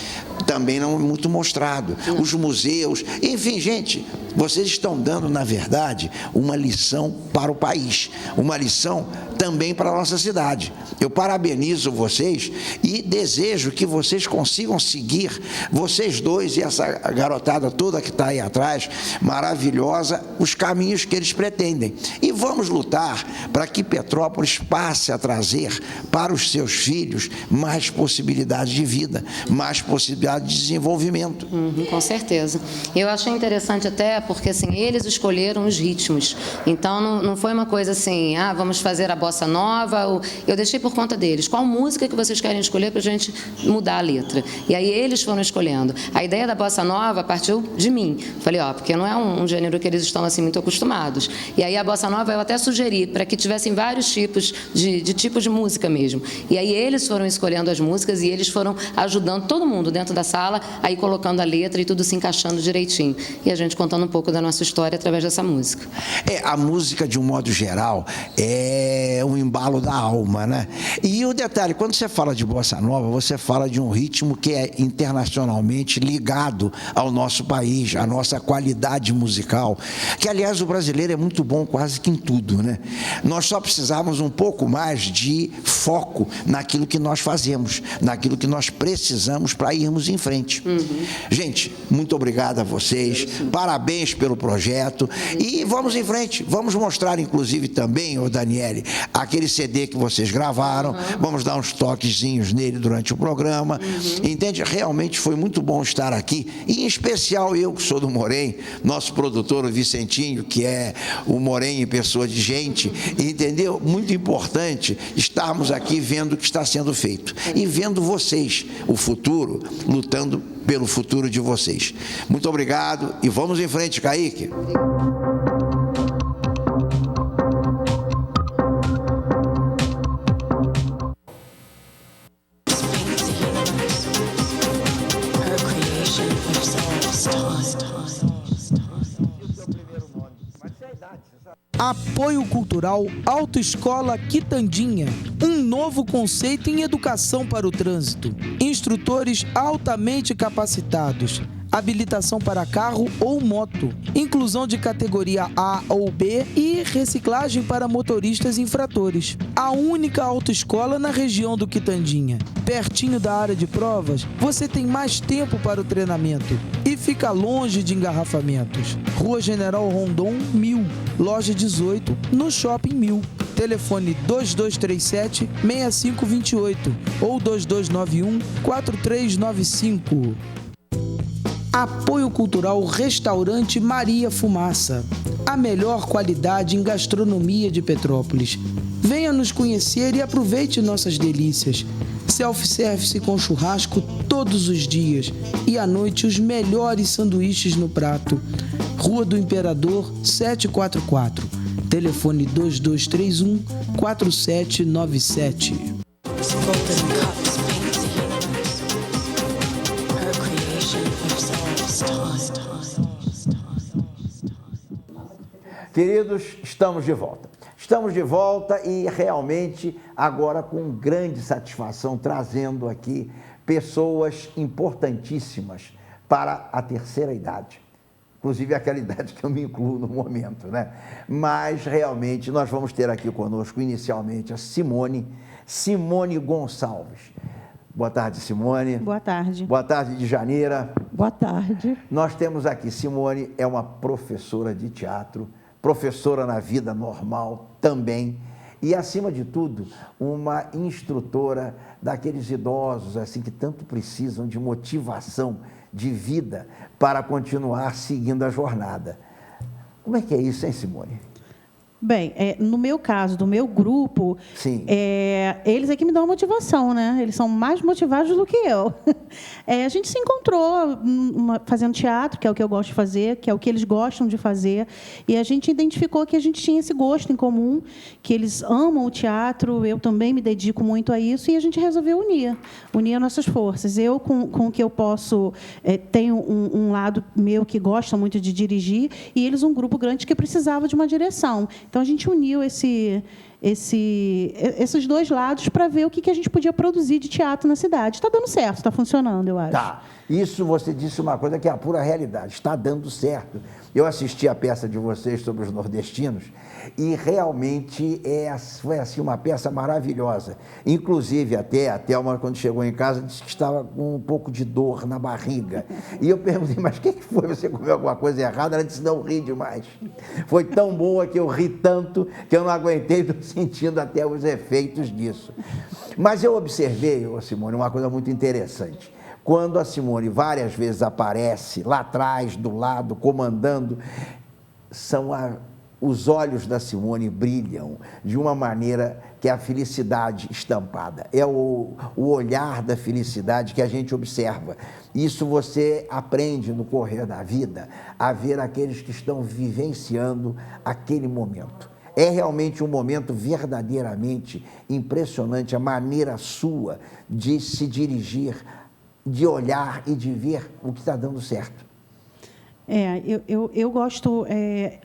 Também não é muito mostrado. Os museus, enfim, gente, vocês estão dando, na verdade, uma lição para o país, uma lição também para a nossa cidade. Eu parabenizo vocês e desejo que vocês consigam seguir, vocês dois e essa garotada toda que está aí atrás, maravilhosa, os caminhos que eles pretendem. E vamos lutar para que Petrópolis passe a trazer para os seus filhos mais possibilidades de vida, mais possibilidades de desenvolvimento. Com certeza. Eu achei interessante até porque assim, eles escolheram os ritmos. Então não foi uma coisa assim, vamos fazer a bossa nova. Eu deixei por conta deles. Qual música que vocês querem escolher para a gente mudar a letra? E aí eles foram escolhendo. A ideia da bossa nova partiu de mim. Falei, porque não é um gênero que eles estão assim muito acostumados. E aí a bossa nova eu até sugeri para que tivessem vários tipos de música mesmo. E aí eles foram escolhendo as músicas e eles foram ajudando todo mundo dentro da sala, aí colocando a letra e tudo se encaixando direitinho. E a gente contando um pouco da nossa história através dessa música. A música, de um modo geral, é um embalo da alma, né? E o detalhe, quando você fala de bossa nova, você fala de um ritmo que é internacionalmente ligado ao nosso país, à nossa qualidade musical, que, aliás, o brasileiro é muito bom quase que em tudo, né? Nós só precisamos um pouco mais de foco naquilo que nós fazemos, naquilo que nós precisamos para irmos em frente. Gente, muito obrigado a vocês, parabéns pelo projeto e vamos em frente, vamos mostrar inclusive também, Daniele, aquele CD que vocês gravaram, vamos dar uns toquezinhos nele durante o programa, entende? Realmente foi muito bom estar aqui, e em especial eu que sou do Morém, nosso produtor, o Vicentinho, que é o Morém em pessoa de gente, entendeu? Muito importante estarmos aqui vendo o que está sendo feito e vendo vocês, o futuro, lutando pelo futuro de vocês. Muito obrigado e vamos em frente, Kaique. Apoio Cultural Autoescola Quitandinha, um novo conceito em educação para o trânsito. Instrutores altamente capacitados, habilitação para carro ou moto, inclusão de categoria A ou B e reciclagem para motoristas infratores. A única autoescola na região do Quitandinha. Pertinho da área de provas, você tem mais tempo para o treinamento e fica longe de engarrafamentos. Rua General Rondon, 1000, loja 18, no Shopping 1000. Telefone 2237-6528 ou 2291-4395. Apoio Cultural Restaurante Maria Fumaça. A melhor qualidade em gastronomia de Petrópolis. Venha nos conhecer e aproveite nossas delícias. Self-service com churrasco todos os dias. E à noite os melhores sanduíches no prato. Rua do Imperador 744. Telefone 2231-4797. Queridos, estamos de volta. Estamos de volta e realmente agora com grande satisfação trazendo aqui pessoas importantíssimas para a terceira idade. Inclusive aquela idade que eu me incluo no momento, né? Mas realmente nós vamos ter aqui conosco inicialmente a Simone Gonçalves. Boa tarde, Simone. Boa tarde. Boa tarde, Djaneira. Boa tarde. Nós temos aqui, Simone é uma professora de teatro, professora na vida normal também, e, acima de tudo, uma instrutora daqueles idosos assim que tanto precisam de motivação, de vida, para continuar seguindo a jornada. Como é que é isso, hein, Simone? Bem, no meu caso, do meu grupo, eles é que me dão motivação, né? Eles são mais motivados do que eu. A gente se encontrou fazendo teatro, que é o que eu gosto de fazer, que é o que eles gostam de fazer, e a gente identificou que a gente tinha esse gosto em comum, que eles amam o teatro, eu também me dedico muito a isso, e a gente resolveu unir nossas forças. Eu, com o que eu posso, tenho um lado meu que gosta muito de dirigir, e eles um grupo grande que precisava de uma direção. Então, a gente uniu esses dois lados para ver o que a gente podia produzir de teatro na cidade. Está dando certo, está funcionando, eu acho. Tá. Isso você disse uma coisa que é a pura realidade. Está dando certo. Eu assisti a peça de vocês sobre os nordestinos e realmente foi assim, uma peça maravilhosa. Inclusive, até a Thelma, quando chegou em casa, disse que estava com um pouco de dor na barriga. E eu perguntei, mas o que foi? Você comeu alguma coisa errada? Ela disse, não, ri demais. Foi tão boa que eu ri tanto que eu não aguentei, sentindo até os efeitos disso. Mas eu observei, Simone, uma coisa muito interessante. Quando a Simone várias vezes aparece lá atrás, do lado, comandando, os olhos da Simone brilham de uma maneira que é a felicidade estampada. É o olhar da felicidade que a gente observa. Isso você aprende no correr da vida, a ver aqueles que estão vivenciando aquele momento. É realmente um momento verdadeiramente impressionante, a maneira sua de se dirigir, de olhar e de ver o que está dando certo. Eu gosto,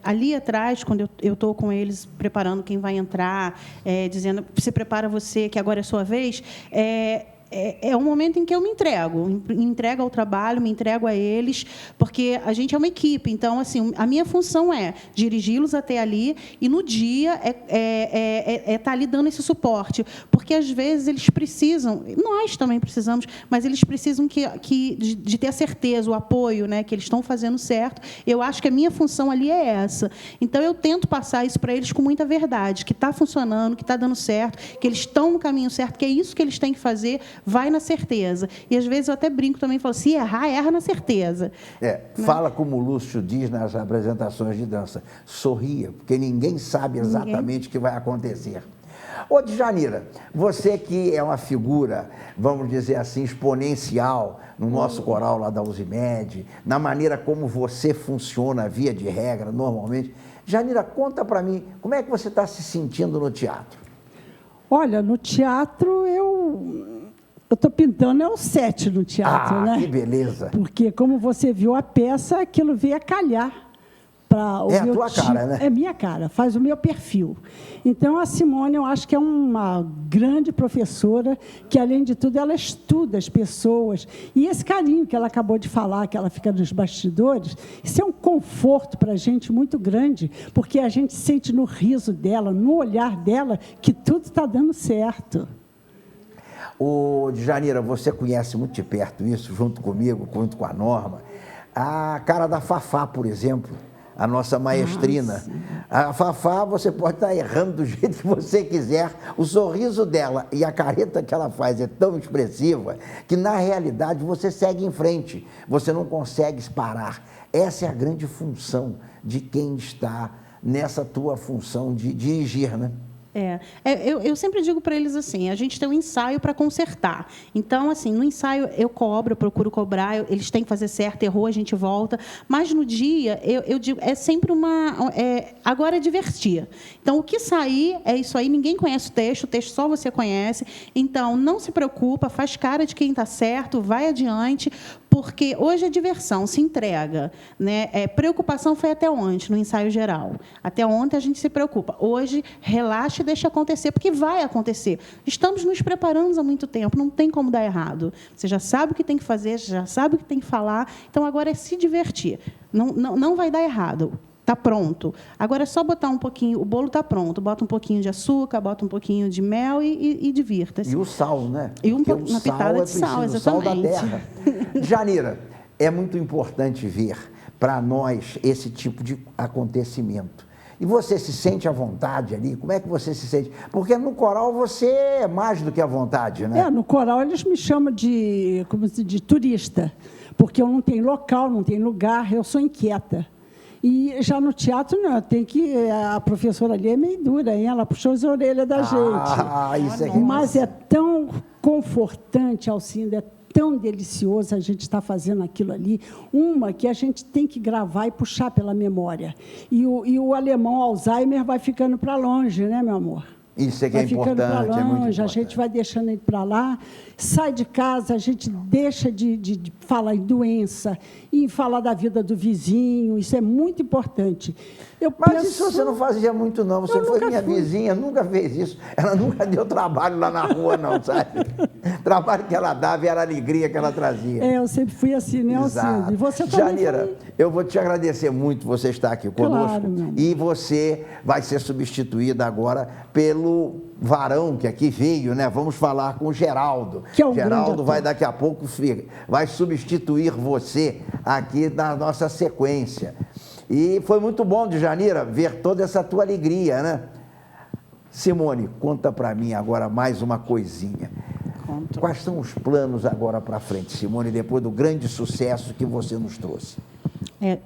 ali atrás, quando eu estou com eles, preparando quem vai entrar, dizendo, se prepara você, que agora é sua vez, é um momento em que eu me entrego ao trabalho, me entrego a eles, porque a gente é uma equipe. Então, assim, a minha função é dirigi-los até ali e, no dia, estar ali dando esse suporte. Porque, às vezes, eles precisam, nós também precisamos, mas eles precisam de ter a certeza, o apoio, né, que eles estão fazendo certo. Eu acho que a minha função ali é essa. Então, eu tento passar isso para eles com muita verdade, que está funcionando, que está dando certo, que eles estão no caminho certo, que é isso que eles têm que fazer. Vai na certeza. E, às vezes, eu até brinco também, falo, se errar, erra na certeza. Fala como o Lúcio diz nas apresentações de dança, sorria, porque ninguém sabe exatamente o que vai acontecer. Ô, Djanira, você que é uma figura, vamos dizer assim, exponencial no nosso coral lá da Uzimed, na maneira como você funciona, via de regra, normalmente. Djanira, conta para mim, como é que você está se sentindo no teatro? Olha, no teatro eu estou pintando o 7 no teatro, né? Que beleza! Porque, como você viu a peça, aquilo veio a calhar para o meu a tua cara, né? É minha cara, faz o meu perfil. Então, a Simone, eu acho que é uma grande professora, que, além de tudo, ela estuda as pessoas. E esse carinho que ela acabou de falar, que ela fica nos bastidores, isso é um conforto para a gente muito grande, porque a gente sente no riso dela, no olhar dela, que tudo está dando certo. Ô, Djanira, você conhece muito de perto isso, junto comigo, junto com a Norma. A cara da Fafá, por exemplo, a nossa maestrina. A Fafá, você pode estar errando do jeito que você quiser. O sorriso dela e a careta que ela faz é tão expressiva que, na realidade, você segue em frente. Você não consegue parar. Essa é a grande função de quem está nessa tua função de dirigir, né? Eu sempre digo para eles assim, a gente tem um ensaio para consertar. Então, assim, no ensaio eu cobro, eu procuro cobrar, eles têm que fazer certo, errou, a gente volta. Mas no dia, eu digo, é sempre agora é divertir. Então, o que sair é isso aí, ninguém conhece o texto só você conhece. Então, não se preocupa, faz cara de quem está certo, vai adiante, porque hoje é diversão, se entrega, né? Preocupação foi até ontem, no ensaio geral. Até ontem a gente se preocupa. Hoje, relaxa e deixa acontecer, porque vai acontecer. Estamos nos preparando há muito tempo, não tem como dar errado. Você já sabe o que tem que fazer, já sabe o que tem que falar, então agora é se divertir. Não vai dar errado. Está pronto. Agora é só botar um pouquinho, o bolo está pronto, bota um pouquinho de açúcar, bota um pouquinho de mel e divirta-se. E o sal, né? E uma pitada de sal, exatamente. O sal da terra. Djanira, é muito importante ver para nós esse tipo de acontecimento. E você se sente à vontade ali? Como é que você se sente? Porque no coral você é mais do que à vontade, né? No coral eles me chamam de turista, porque eu não tenho local, não tenho lugar, eu sou inquieta. E já no teatro, não, a professora ali é meio dura, hein? Ela puxou as orelhas da gente. Isso é Mas é tão confortante, Alcinda, é tão delicioso a gente estar fazendo aquilo ali. Uma que a gente tem que gravar e puxar pela memória. E o alemão Alzheimer vai ficando para longe, né, meu amor? Isso é que é importante, longe, é muito importante. A gente vai deixando ele para lá, sai de casa, a gente deixa de falar em doença, em falar da vida do vizinho, isso é muito importante. Mas isso você não fazia muito, não. Você foi minha vizinha, nunca fez isso. Ela nunca deu trabalho lá na rua, não, sabe? O trabalho que ela dava era a alegria que ela trazia. Eu sempre fui assim, né, Alcino? E você também. Djanira, eu vou te agradecer muito você estar aqui conosco. Claro, e você vai ser substituída agora pelo varão que aqui veio, né? Vamos falar com o Geraldo. Que é um Geraldo vai daqui a pouco, vai substituir você aqui na nossa sequência. E foi muito bom, Djanira, ver toda essa tua alegria, né? Simone, conta para mim agora mais uma coisinha. Conto. Quais são os planos agora para frente, Simone, depois do grande sucesso que você nos trouxe?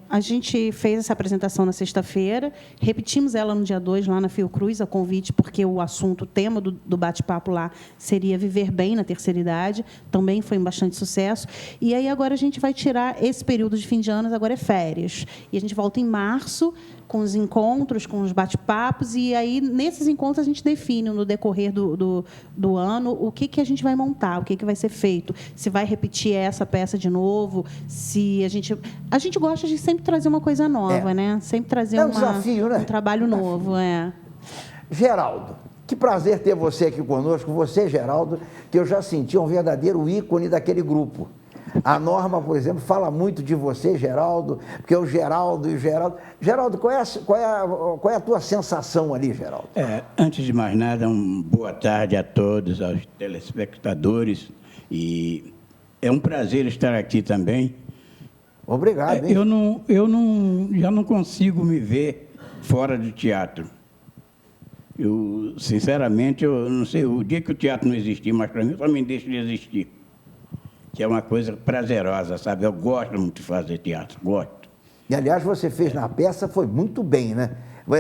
A gente fez essa apresentação na sexta-feira, repetimos ela no dia 2, lá na Fiocruz, a convite, porque o assunto, o tema do bate-papo lá seria viver bem na terceira idade, também foi um bastante sucesso. E aí agora a gente vai tirar esse período de fim de ano, agora é férias. E a gente volta em março, com os encontros, com os bate-papos, e aí, nesses encontros, a gente define, no decorrer do ano, o que a gente vai montar, o que vai ser feito, se vai repetir essa peça de novo, se a gente gosta de sempre trazer uma coisa nova, né? Sempre trazer desafio, né? Um trabalho novo, Geraldo, que prazer ter você aqui conosco, você, Geraldo, que eu já senti um verdadeiro ícone daquele grupo. A Norma, por exemplo, fala muito de você, Geraldo, porque o Geraldo e o Geraldo... Geraldo, qual é a tua sensação ali, Geraldo? Antes de mais nada, boa tarde a todos, aos telespectadores, e é um prazer estar aqui também. Obrigado, hein? Já não consigo me ver fora do teatro. Sinceramente, eu não sei, o dia que o teatro não existir, mas para mim também deixa de existir. Que é uma coisa prazerosa, sabe? Eu gosto muito de fazer teatro, gosto. E, aliás, você fez na peça, foi muito bem, né?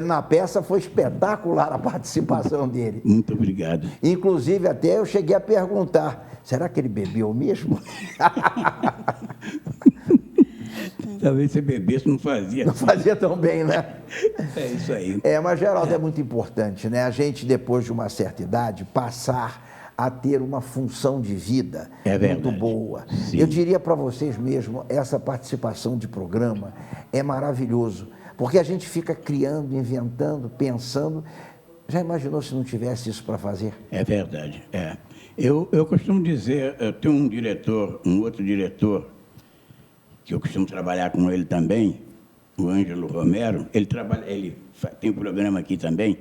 Na peça foi espetacular a participação dele. Muito obrigado. Inclusive, até eu cheguei a perguntar, será que ele bebeu mesmo? Talvez se bebesse não fazia. Não fazia tão bem, né? É isso aí. Mas, Geraldo, é muito importante, né? A gente, depois de uma certa idade, passar a ter uma função de vida muito boa. Sim. Eu diria para vocês mesmo, essa participação de programa é maravilhoso, porque a gente fica criando, inventando, pensando. Já imaginou se não tivesse isso para fazer? É verdade, Eu costumo dizer, eu tenho um outro diretor, que eu costumo trabalhar com ele também, o Ângelo Romero, ele tem um programa aqui também.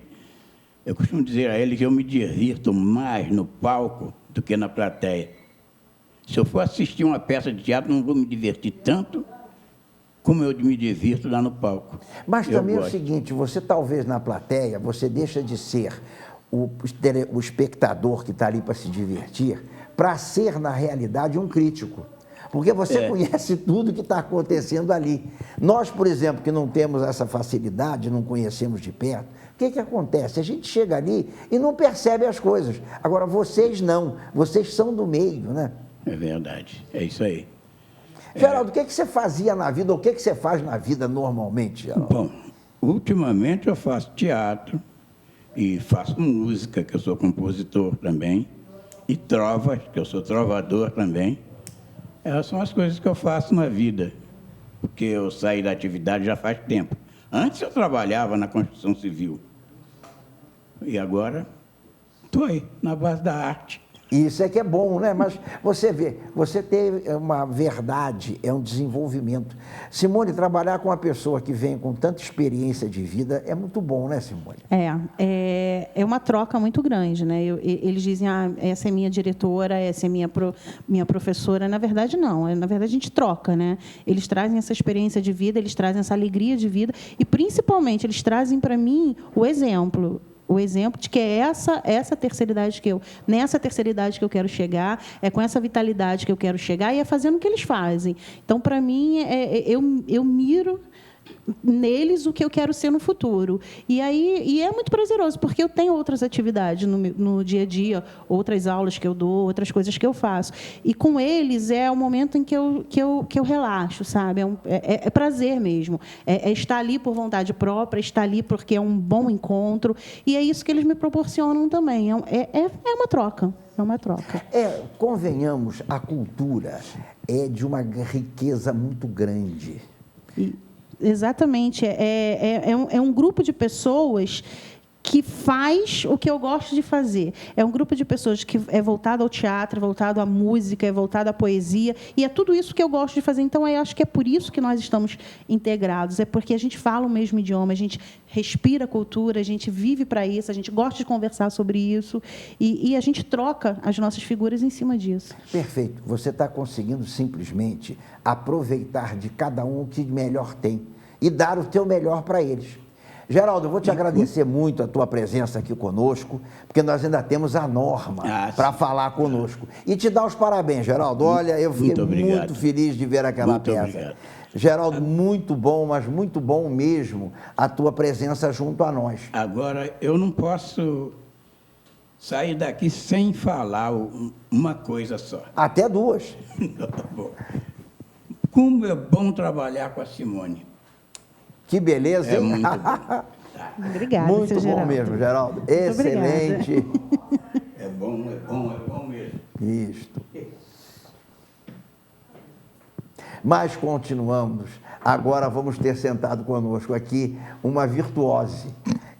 Eu costumo dizer a ele que eu me divirto mais no palco do que na plateia. Se eu for assistir uma peça de teatro, não vou me divertir tanto como eu me divirto lá no palco. Mas também é o seguinte, você talvez na plateia, você deixa de ser o espectador que está ali para se divertir, para ser, na realidade, um crítico. Porque você conhece tudo que está acontecendo ali. Nós, por exemplo, que não temos essa facilidade, não conhecemos de perto, o que acontece? A gente chega ali e não percebe as coisas. Agora, vocês não. Vocês são do meio, né? É verdade. É isso aí. Geraldo, o que você fazia na vida, ou o que você faz na vida normalmente, Geraldo? Bom, ultimamente eu faço teatro e faço música, que eu sou compositor também, e trovas, que eu sou trovador também. Essas são as coisas que eu faço na vida, porque eu saí da atividade já faz tempo. Antes eu trabalhava na construção civil. E agora estou aí, na base da arte. Isso é que é bom, né? Mas você vê, você tem uma verdade, é um desenvolvimento. Simone, trabalhar com uma pessoa que vem com tanta experiência de vida é muito bom, né, Simone? É uma troca muito grande, né? Eles dizem, essa é minha diretora, essa é minha professora. Na verdade, não. Na verdade, a gente troca, né? Eles trazem essa experiência de vida, eles trazem essa alegria de vida e, principalmente, eles trazem para mim o exemplo de que é essa terceira idade nessa terceira idade que eu quero chegar, é com essa vitalidade que eu quero chegar e é fazendo o que eles fazem. Então, para mim, eu miro neles o que eu quero ser no futuro. E é muito prazeroso, porque eu tenho outras atividades no dia a dia, outras aulas que eu dou, outras coisas que eu faço. E com eles é o momento em que eu relaxo, sabe? É prazer mesmo. É estar ali por vontade própria, estar ali porque é um bom encontro. E é isso que eles me proporcionam também. É uma troca. É uma troca. Convenhamos, a cultura é de uma riqueza muito grande. Exatamente. É um grupo de pessoas que faz o que eu gosto de fazer. É um grupo de pessoas que é voltado ao teatro, é voltado à música, é voltado à poesia, e é tudo isso que eu gosto de fazer. Então, eu acho que é por isso que nós estamos integrados, é porque a gente fala o mesmo idioma, a gente respira a cultura, a gente vive para isso, a gente gosta de conversar sobre isso, e a gente troca as nossas figuras em cima disso. Perfeito. Você está conseguindo simplesmente aproveitar de cada um o que melhor tem e dar o teu melhor para eles. Geraldo, eu vou te agradecer muito a tua presença aqui conosco, porque nós ainda temos a Norma para falar conosco. E te dar os parabéns, Geraldo. Olha, eu fiquei muito feliz de ver aquela peça. Obrigado. Geraldo, muito bom, mas muito bom mesmo a tua presença junto a nós. Agora, eu não posso sair daqui sem falar uma coisa só. Até duas. Como é bom trabalhar com a Simone. Que beleza, hein? É muito bom. Obrigada, muito bom Geraldo. mesmo, Geraldo. Muito excelente. É bom mesmo. Isto. Mas continuamos. Agora vamos ter sentado conosco aqui uma virtuose.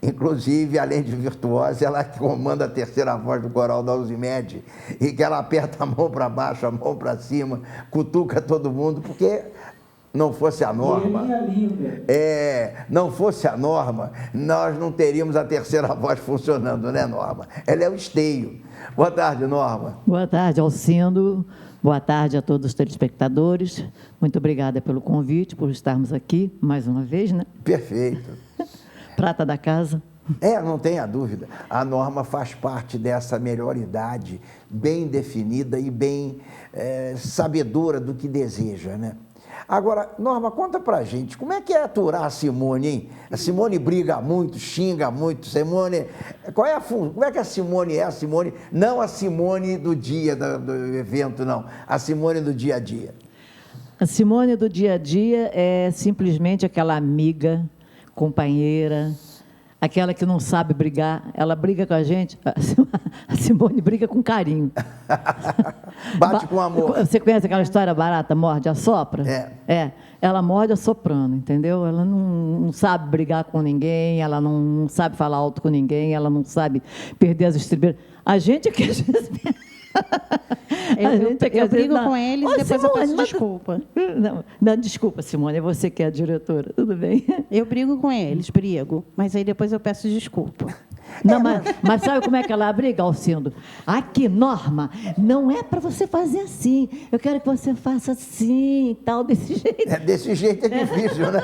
Inclusive, além de virtuose, ela comanda a terceira voz do coral da Uzimed, e que ela aperta a mão para baixo, a mão para cima, cutuca todo mundo, porque não fosse a Norma, não fosse a Norma, nós não teríamos a terceira voz funcionando, né, Norma? Ela é o esteio. Boa tarde, Norma. Boa tarde, Alcindo. Boa tarde a todos os telespectadores. Muito obrigada pelo convite, por estarmos aqui mais uma vez, né? Perfeito. Prata da casa. Não tenha dúvida. A Norma faz parte dessa melhor idade, bem definida e bem sabedora do que deseja, né? Agora, Norma, conta pra gente, como é que é aturar a Simone, hein? A Simone briga muito, xinga muito. Simone, como é que a Simone é? A Simone, não a Simone do dia do evento, não. A Simone do dia a dia. A Simone do dia a dia é simplesmente aquela amiga, companheira, aquela que não sabe brigar. Ela briga com a gente, a Simone briga com carinho. Bate com amor. Você conhece aquela história barata, morde, assopra? Ela morde assoprando, entendeu? Ela não sabe brigar com ninguém, ela não sabe falar alto com ninguém, ela não sabe perder as estribeiras. A gente é que às vezes... Eu brigo com eles e depois Simone, eu peço desculpa. Não, desculpa, Simone, é você que é a diretora, tudo bem? Eu brigo com eles, mas aí depois eu peço desculpa. Não, mas sabe como é que ela briga, Alcindo? Aqui, Norma, não é para você fazer assim. Eu quero que você faça assim, tal, desse jeito. Desse jeito é difícil, né?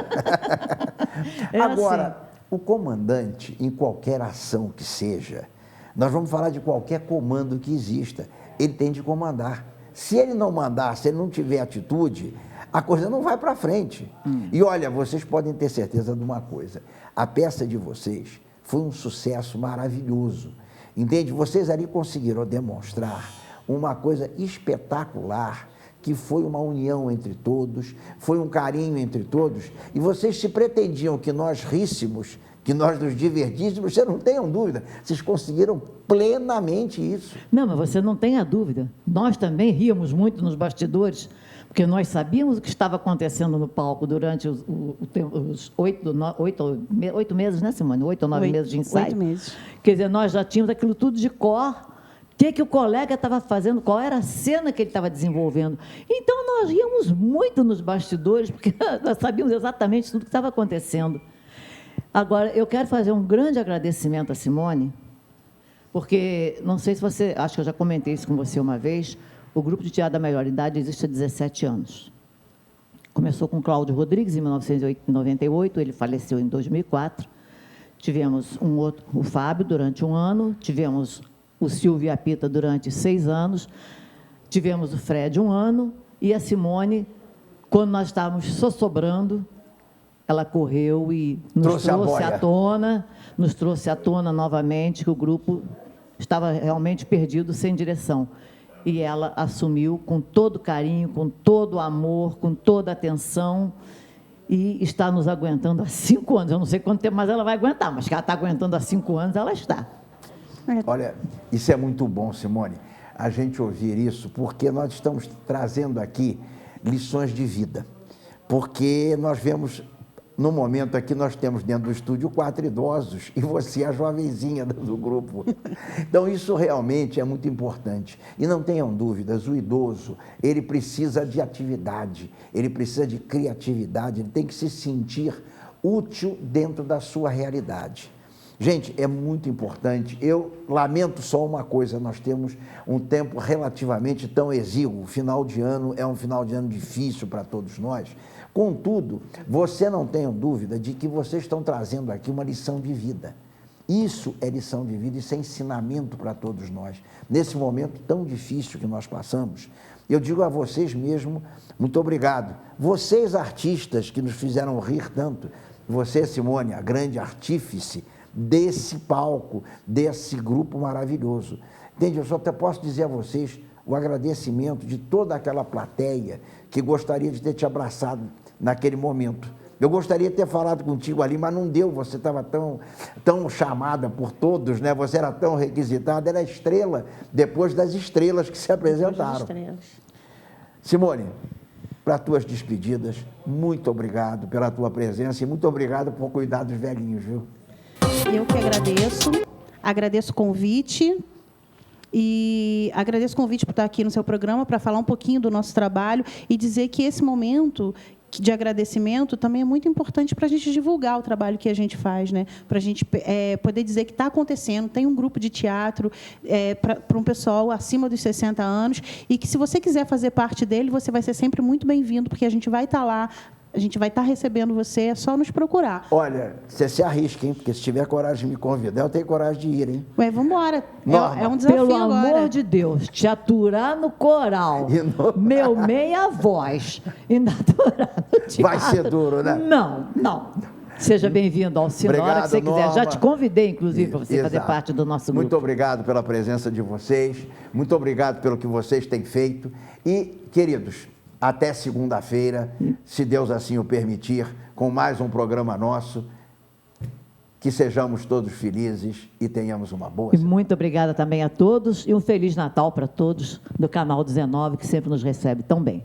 Agora, assim. O comandante, em qualquer ação que seja, nós vamos falar de qualquer comando que exista, ele tem de comandar. Se ele não mandar, se ele não tiver atitude, a coisa não vai para frente. E olha, vocês podem ter certeza de uma coisa, a peça de vocês foi um sucesso maravilhoso, entende? Vocês ali conseguiram demonstrar uma coisa espetacular, que foi uma união entre todos, foi um carinho entre todos, e vocês se pretendiam que nós ríssemos, que nós nos divertíssemos, vocês não tenham dúvida, vocês conseguiram plenamente isso. Não, mas você não tenha dúvida. Nós também ríamos muito nos bastidores, porque nós sabíamos o que estava acontecendo no palco durante os 8 meses, né, Simone? 8 ou 9 meses de ensaio. 8 meses. Quer dizer, nós já tínhamos aquilo tudo de cor, o que o colega estava fazendo, qual era a cena que ele estava desenvolvendo. Então, nós ríamos muito nos bastidores, porque nós sabíamos exatamente tudo o que estava acontecendo. Agora, eu quero fazer um grande agradecimento à Simone, porque, não sei se você, acho que eu já comentei isso com você uma vez, o Grupo de Teatro da Melhor Idade existe há 17 anos. Começou com Cláudio Rodrigues, em 1998, ele faleceu em 2004. Tivemos o Fábio, durante 1 ano, tivemos o Silvio e a Pita durante 6 anos, tivemos o Fred 1 ano, e a Simone, quando nós estávamos sossobrando, ela correu e nos trouxe à tona novamente que o grupo estava realmente perdido, sem direção. E ela assumiu com todo carinho, com todo amor, com toda atenção, e está nos aguentando há 5 anos. Eu não sei quanto tempo mais ela vai aguentar, mas que ela está aguentando há 5 anos, ela está. Olha, isso é muito bom, Simone, a gente ouvir isso, porque nós estamos trazendo aqui lições de vida. Porque nós vemos, no momento aqui, nós temos dentro do estúdio 4 idosos e você, a jovenzinha do grupo. Então, isso realmente é muito importante. E não tenham dúvidas, o idoso, ele precisa de atividade, ele precisa de criatividade, ele tem que se sentir útil dentro da sua realidade. Gente, é muito importante. Eu lamento só uma coisa, nós temos um tempo relativamente tão exíguo. O final de ano é um final de ano difícil para todos nós, Contudo, você não tenha dúvida de que vocês estão trazendo aqui uma lição de vida. Isso é lição de vida, isso é ensinamento para todos nós. Nesse momento tão difícil que nós passamos, eu digo a vocês mesmo, muito obrigado. Vocês, artistas, que nos fizeram rir tanto, você, Simone, a grande artífice desse palco, desse grupo maravilhoso. Entende? Eu só até posso dizer a vocês o agradecimento de toda aquela plateia que gostaria de ter te abraçado naquele momento. Eu gostaria de ter falado contigo ali, mas não deu, você estava tão chamada por todos, né? Você era tão requisitada, era estrela depois das estrelas que se apresentaram. Simone, para as tuas despedidas, muito obrigado pela tua presença e muito obrigado por cuidar dos velhinhos, viu? Eu que agradeço o convite. E agradeço o convite por estar aqui no seu programa para falar um pouquinho do nosso trabalho e dizer que esse momento de agradecimento também é muito importante para a gente divulgar o trabalho que a gente faz, né? Para a gente poder dizer que está acontecendo, tem um grupo de teatro para um pessoal acima dos 60 anos e que, se você quiser fazer parte dele, você vai ser sempre muito bem-vindo, porque a gente vai estar lá, a gente vai estar recebendo você, é só nos procurar. Olha, você se arrisca, hein? Porque se tiver coragem de me convidar, eu tenho coragem de ir, hein? Ué, vamos embora. É um desafio Pelo agora. amor de Deus, te aturar no coral, meu meia voz, e aturar no teatro. Vai ser duro, né? Não. Seja bem-vindo ao Cine, na hora que você quiser. Norma. Já te convidei, inclusive, para você fazer parte do nosso grupo. Muito obrigado pela presença de vocês, muito obrigado pelo que vocês têm feito. E, queridos, até segunda-feira, se Deus assim o permitir, com mais um programa nosso. Que sejamos todos felizes e tenhamos uma boa semana. Muito obrigada também a todos e um Feliz Natal para todos do Canal 19, que sempre nos recebe tão bem.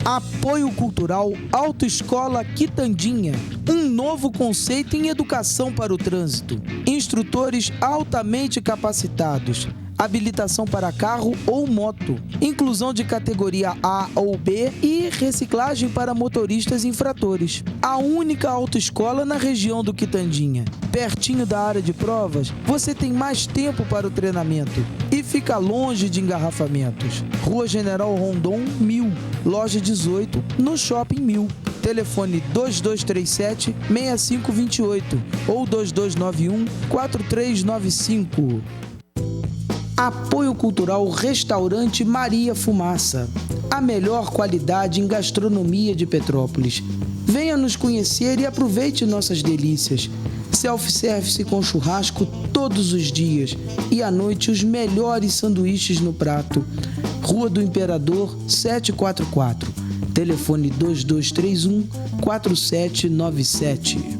Apoio Cultural Autoescola Quitandinha. Um novo conceito em educação para o trânsito. Instrutores altamente capacitados. Habilitação para carro ou moto. Inclusão de categoria A ou B e reciclagem para motoristas infratores. A única autoescola na região do Quitandinha. Pertinho da área de provas, você tem mais tempo para o treinamento e fica longe de engarrafamentos. Rua General Rondon, 1000, loja 18, no Shopping 1000. Telefone 2237-6528 ou 2291-4395. Apoio Cultural Restaurante Maria Fumaça. A melhor qualidade em gastronomia de Petrópolis. Venha nos conhecer e aproveite nossas delícias. Self-service com churrasco todos os dias. E à noite os melhores sanduíches no prato. Rua do Imperador, 744. Telefone 2231-4797.